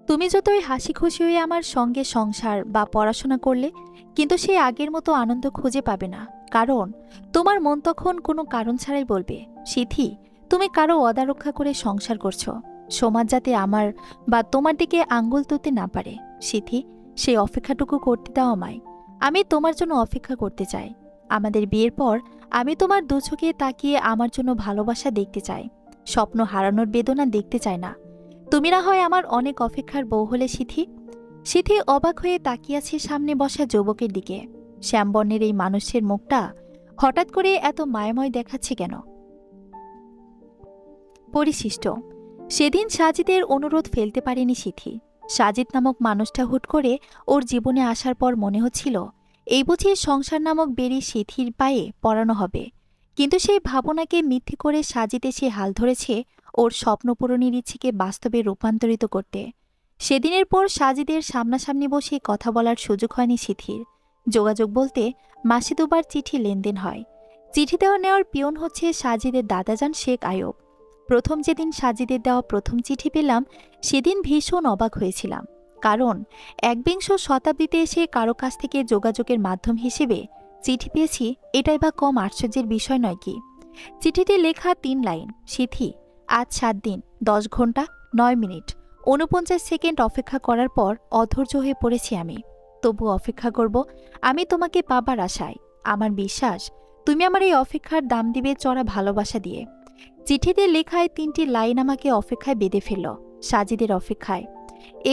তুমি যতই হাসি খুশি হয়ে আমার সঙ্গে সংসার বা পড়াশোনা করলে, কিন্তু সে আগের মতো আনন্দ খুঁজে পাবে না, কারণ তোমার মন তখন কোনো কারণ ছাড়াই বলবে, সিথি তুমি কারো অদা রক্ষা করে সংসার করছো। সমাজ যাতে আমার বা তোমার দিকে আঙ্গুল তুলতে না পারে, সিথি সেই অপেক্ষাটুকু করতে দাও আমায়। আমি তোমার জন্য অপেক্ষা করতে চাই। আমাদের বিয়ের পর আমি তোমার দু চোখে তাকিয়ে আমার জন্য ভালোবাসা দেখতে চাই, স্বপ্ন হারানোর বেদনা দেখতে চাই না। তুমি না হয় আমার অনেক অপেক্ষার বউ হলে সিথি। সিথি অবাক হয়ে তাকিয়ে আছে সামনে বসা যুবকের দিকে। শ্যামবর্ণের এই মানুষের মুখটা হঠাৎ করে এত মায়াময় দেখাচ্ছে কেন? পরিশিষ্ট সেদিন সাজিদের অনুরোধ ফেলতে পারেনি সিথি। সাজিদ নামক মানুষটা হুট করে ওর জীবনে আসার পর মনে হচ্ছিল এই বুঝি সংসার নামক বেরি সিথির পায়ে পড়ানো হবে, কিন্তু সেই ভাবনাকে মিথ্যে করে সাজিদ এসে হাল ধরেছে ওর স্বপ্নপূরণের ইচ্ছেকে বাস্তবে রূপান্তরিত করতে। সেদিনের পর সাজিদের সামনাসামনি বসে কথা বলার সুযোগ হয়নি সিথির। যোগাযোগ বলতে মাসে দুবার চিঠি লেনদেন হয়। চিঠি দেওয়া নেওয়ার পিয়ন হচ্ছে সাজিদের দাদাজান শেখ আয়ুব। প্রথম যেদিন সাজিদের দেওয়া প্রথম চিঠি পেলাম সেদিন ভীষণ অবাক হয়েছিলাম, কারণ একবিংশ শতাব্দীতে এসে কারো কাছ থেকে যোগাযোগের মাধ্যম হিসেবে চিঠি পেয়েছি, এটাই বা কম আশ্চর্যের বিষয় নয় কি? চিঠিতে লেখা 3 লাইন, সিথি আজ 7 দিন 10 ঘন্টা 9 মিনিট 49 সেকেন্ড অপেক্ষা করার পর অধৈর্য হয়ে পড়েছি আমি। তবু অপেক্ষা করব আমি তোমাকে পাবার আশায়। আমার বিশ্বাস তুমি আমার এই অপেক্ষার দাম দিবে চড়া ভালোবাসা দিয়ে। চিঠিতে লেখায় 3টি লাইন আমাকে অপেক্ষায় বেঁধে ফেলল, সাজিদের অপেক্ষায়।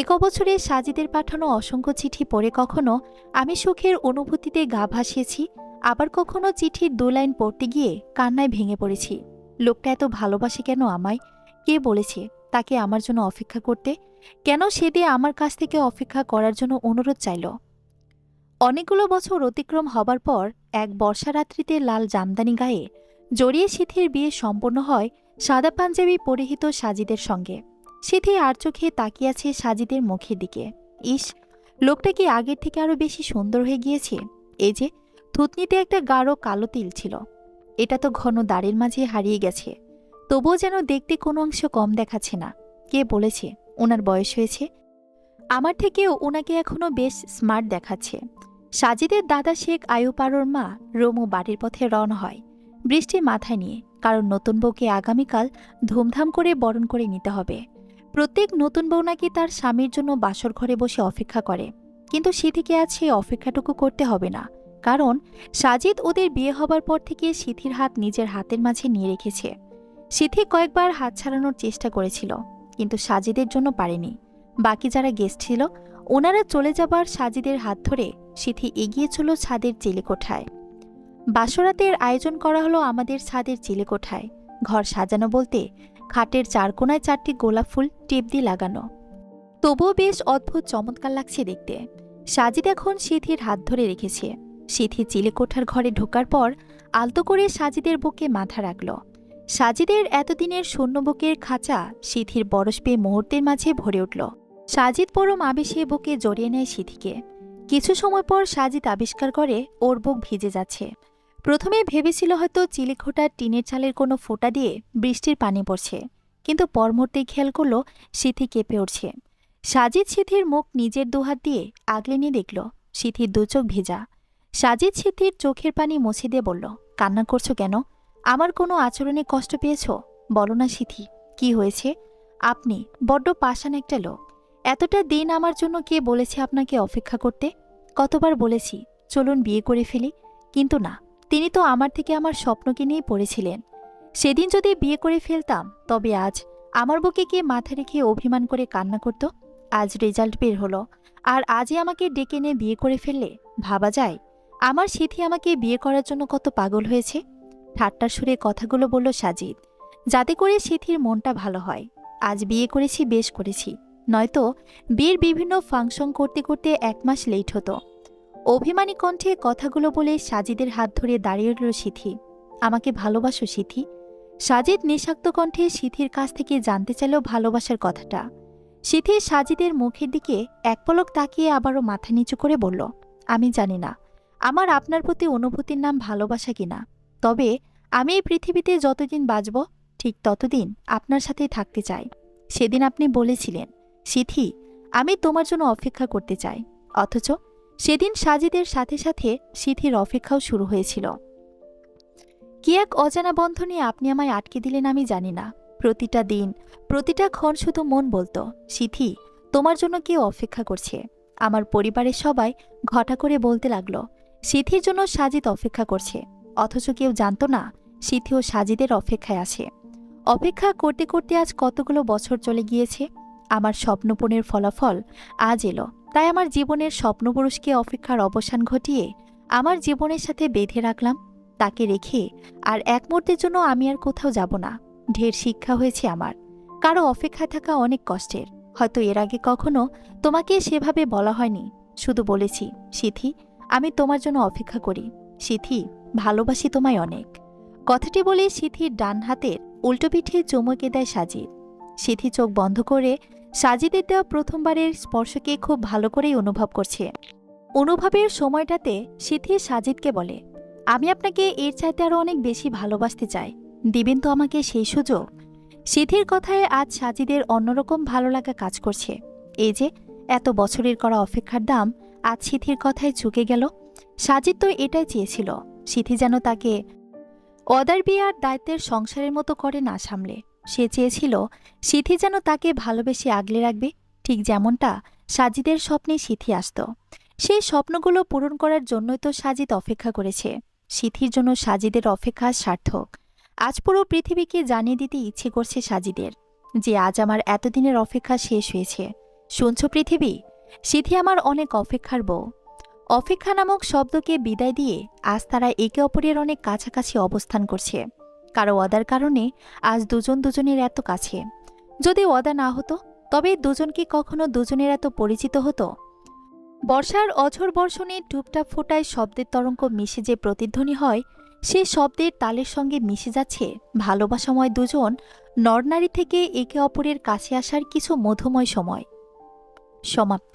এক বছরে সাজিদের পাঠানো অসংখ্য চিঠি পড়ে কখনো আমি সুখের অনুভূতিতে গা ভাসিয়েছি, আবার কখনো চিঠির 2 লাইন পড়তে গিয়ে কান্নায় ভেঙে পড়েছি। লোকটা এত ভালোবাসে কেন আমায়? কে বলেছে তাকে আমার জন্য অপেক্ষা করতে? কেন সে দিয়ে আমার কাছ থেকে অপেক্ষা করার জন্য অনুরোধ চাইল? অনেকগুলো বছর অতিক্রম হবার পর এক বর্ষারাত্রিতে লাল জামদানি গায়ে জড়িয়ে সিথির বিয়ে সম্পন্ন হয় সাদা পাঞ্জাবি পরিহিত সাজিদের সঙ্গে। সিথি আর চোখে তাকিয়ে আছে সাজিদের মুখের দিকে। ইস, লোকটা কি আগের থেকে আরো বেশি সুন্দর হয়ে গিয়েছে। এই যে থুতনিতে একটা গাঢ় কালো তিল ছিল, এটা তো ঘন দাড়ির মাঝে হারিয়ে গেছে। তবুও যেন দেখতে কোনো অংশ কম দেখাচ্ছে না। কে বলেছে ওনার বয়স হয়েছে? আমার থেকেও ওনাকে এখনো বেশ স্মার্ট দেখাচ্ছে। সাজিদের দাদা শেখ আয়ুপারোর মা রোমু বাড়ির পথে রওনা হয় বৃষ্টি মাথায় নিয়ে, কারণ নতুন বউকে আগামীকাল ধুমধাম করে বরণ করে নিতে হবে। প্রত্যেক নতুন বউ নাকি তার স্বামীর জন্য বাসর ঘরে বসে অপেক্ষা করে, কিন্তু সিথিকে আজ সেই অপেক্ষাটুকু করতে হবে না, কারণ সাজিদ ওদের বিয়ে হবার পর থেকে সিথির হাত নিজের হাতের মাঝে নিয়ে রেখেছে। সিথি কয়েকবার হাত ছাড়ানোর চেষ্টা করেছিল, কিন্তু সাজিদের জন্য পারেনি। বাকি যারা গেস্ট ছিল ওনারা চলে যাবার সাজিদের হাত ধরে সিথি এগিয়ে চল ছাদের চিলেকোঠায়। বাসরাতের আয়োজন করা হলো আমাদের ছাদের চিলেকোঠায়। ঘর সাজানো বলতে খাটের 4 কোণায় 4টি গোলাপ ফুল টেপ দিয়ে লাগানো। তবুও বেশ অদ্ভুত চমৎকার লাগছে দেখতে। সাজিদ এখন সিথির হাত ধরে রেখেছে। সিথি চিলেকোঠার ঘরে ঢোকার পর আলতো করে সাজিদের বুকে মাথা রাখল। সাজিদের এতদিনের শূন্য বুকের খাঁচা সিথির বরস পেয়ে মুহূর্তের মাঝে ভরে উঠল। সাজিদ পরম আবেশে বুকে জড়িয়ে নেয় সিথিকে। কিছু সময় পর সাজিদ আবিষ্কার করে ওর বুক ভিজে যাচ্ছে। প্রথমে ভেবেছিল হয়তো চিলেকোঠার টিনের চালের কোনো ফোঁটা দিয়ে বৃষ্টির পানি পড়ছে, কিন্তু পর মুহূর্তেই খেয়াল করল সিথি কেঁপে উঠছে। সাজিদ সিথির মুখ নিজের দুহাত দিয়ে আগলে নিয়ে দেখল সিথির 2 চোখ ভেজা। সাজিদ সিথির চোখের পানি মুছে দিয়ে বলল, কান্না করছো কেন? আমার কোনো আচরণে কষ্ট পেয়েছ? বলো না সিথি, কি হয়েছে? আপনি বড্ড পাষাণ একটা লোক। এতটা দিন আমার জন্য কে বলেছে আপনাকে অপেক্ষা করতে? কতবার বলেছি চলুন বিয়ে করে ফেলি, কিন্তু না, তিনি তো আমার থেকে আমার স্বপ্নকে নিয়েই পড়েছিলেন। সেদিন যদি বিয়ে করে ফেলতাম তবে আজ আমার বুকে কে মাথা রেখে অভিমান করে কান্না করত? আজ রেজাল্ট বের হলো, আর আজই আমাকে ডেকে নিয়ে বিয়ে করে ফেললে ভাবা যায় আমার সিথি আমাকে বিয়ে করার জন্য কত পাগল হয়েছে। ঠাট্টার সুরে কথাগুলো বলল সাজিদ, যাতে করে সিথির মনটা ভালো হয়। আজ বিয়ে করেছি বেশ করেছি, নয়তো বিয়ের বিভিন্ন ফাংশন করতে করতে 1 মাস লেট হতো। অভিমানী কণ্ঠে কথাগুলো বলে সাজিদের হাত ধরে দাঁড়িয়ে রইল সিথি। আমাকে ভালোবাসো সিথি? সাজিদ নিঃশাক্ত কণ্ঠে সিথির কাছ থেকে জানতে চাইল ভালোবাসার কথাটা। সিথি সাজিদের মুখের দিকে এক পলক তাকিয়ে আবারও মাথা নিচু করে বলল, আমি জানি না আমার আপনার প্রতি অনুভূতির নাম ভালোবাসা কিনা, তবে আমি এই পৃথিবীতে যতদিন বাঁচব ঠিক ততদিন আপনার সাথেই থাকতে চাই। সেদিন আপনি বলেছিলেন সিথি আমি তোমার জন্য অপেক্ষা করতে চাই, অথচ সেদিন সাজিদের সাথে সাথে সিথির অপেক্ষাও শুরু হয়েছিল। কি এক অজানা বন্ধনে আপনি আমায় আটকে দিলেন আমি জানি না। প্রতিটা দিন প্রতিটা ক্ষণ শুধু মন বলতো, সিথি তোমার জন্য কেউ অপেক্ষা করছে। আমার পরিবারের সবাই ঘটা করে বলতে লাগলো সিথির জন্য সাজিদ অপেক্ষা করছে, অথচ কেউ জানতো না সিথি ও সাজিদের অপেক্ষায় আছে। অপেক্ষা করতে করতে আজ কতগুলো বছর চলে গিয়েছে। আমার স্বপ্নপূরণের ফলাফল আজ এলো, তাই আমার জীবনের স্বপ্নপুরুষকে অপেক্ষার অবসান ঘটিয়ে আমার জীবনের সাথে বেঁধে রাখলাম। তাকে রেখে আর এক মুহূর্তের জন্য আমি আর কোথাও যাব না। ঢের শিক্ষা হয়েছে আমার। কারো অপেক্ষায় থাকা অনেক কষ্টের, হয়তো এর আগে কখনো তোমাকে সেভাবে বলা হয়নি। শুধু বলেছি সিথি আমি তোমার জন্য অপেক্ষা করি, সিথি ভালোবাসি তোমায় অনেক। কথাটি বলে সিথির ডান হাতের উল্টো পিঠে চুমুকে দেয় সাজিদ। সিথি চোখ বন্ধ করে সাজিদের দেওয়া প্রথমবারের স্পর্শকে খুব ভালো করেই অনুভব করছে। অনুভবের সময়টাতে সিথি সাজিদকে বলে, আমি আপনাকে এর চাইতে আরো অনেক বেশি ভালোবাসতে চাই, দিবেন তো আমাকে সেই সুযোগ? সিথির কথায় আজ সাজিদের অন্যরকম ভালো লাগা কাজ করছে। এই যে এত বছরের করা অপেক্ষার দাম আজ সিথির কথায় চুকে গেল। সাজিদ তো এটাই চেয়েছিল, সিথি যেন তাকে অদার বিয়ার দায়িত্বের সংসারের মতো করে না সামলে সে চেয়েছিল সিথি যেন তাকে ভালোবেসে আগলে রাখবে, ঠিক যেমনটা সাজিদের স্বপ্নে সিথি আসত। সেই স্বপ্নগুলো পূরণ করার জন্যই তো সাজিদ অপেক্ষা করেছে। সিথির জন্য সাজিদের অপেক্ষা সার্থক। আজ পুরো পৃথিবীকে জানিয়ে দিতে ইচ্ছে করছে সাজিদের যে আজ আমার এতদিনের অপেক্ষা শেষ হয়েছে। শুনছ পৃথিবী, সিথি আমার অনেক অপেক্ষার বউ। অপেক্ষা নামক শব্দকে বিদায় দিয়ে আজ তারা একে অপরের অনেক কাছাকাছি অবস্থান করছে। কারো ওয়াদার কারণে আজ দুজন দুজনের এত কাছে। যদি ওয়াদা না হতো তবে দুজন কি কখনো দুজনের এত পরিচিত হতো? বর্ষার অঝোর বর্ষণে টুপটাপ ফোটায় শব্দের তরঙ্গ মিশে যে প্রতিধ্বনি হয়, সে শব্দের তালের সঙ্গে মিশে যাচ্ছে ভালোবাসাময় দুজন নরনারী থেকে একে অপরের কাছে আসার কিছু মধুময় সময়। সমাপ্ত।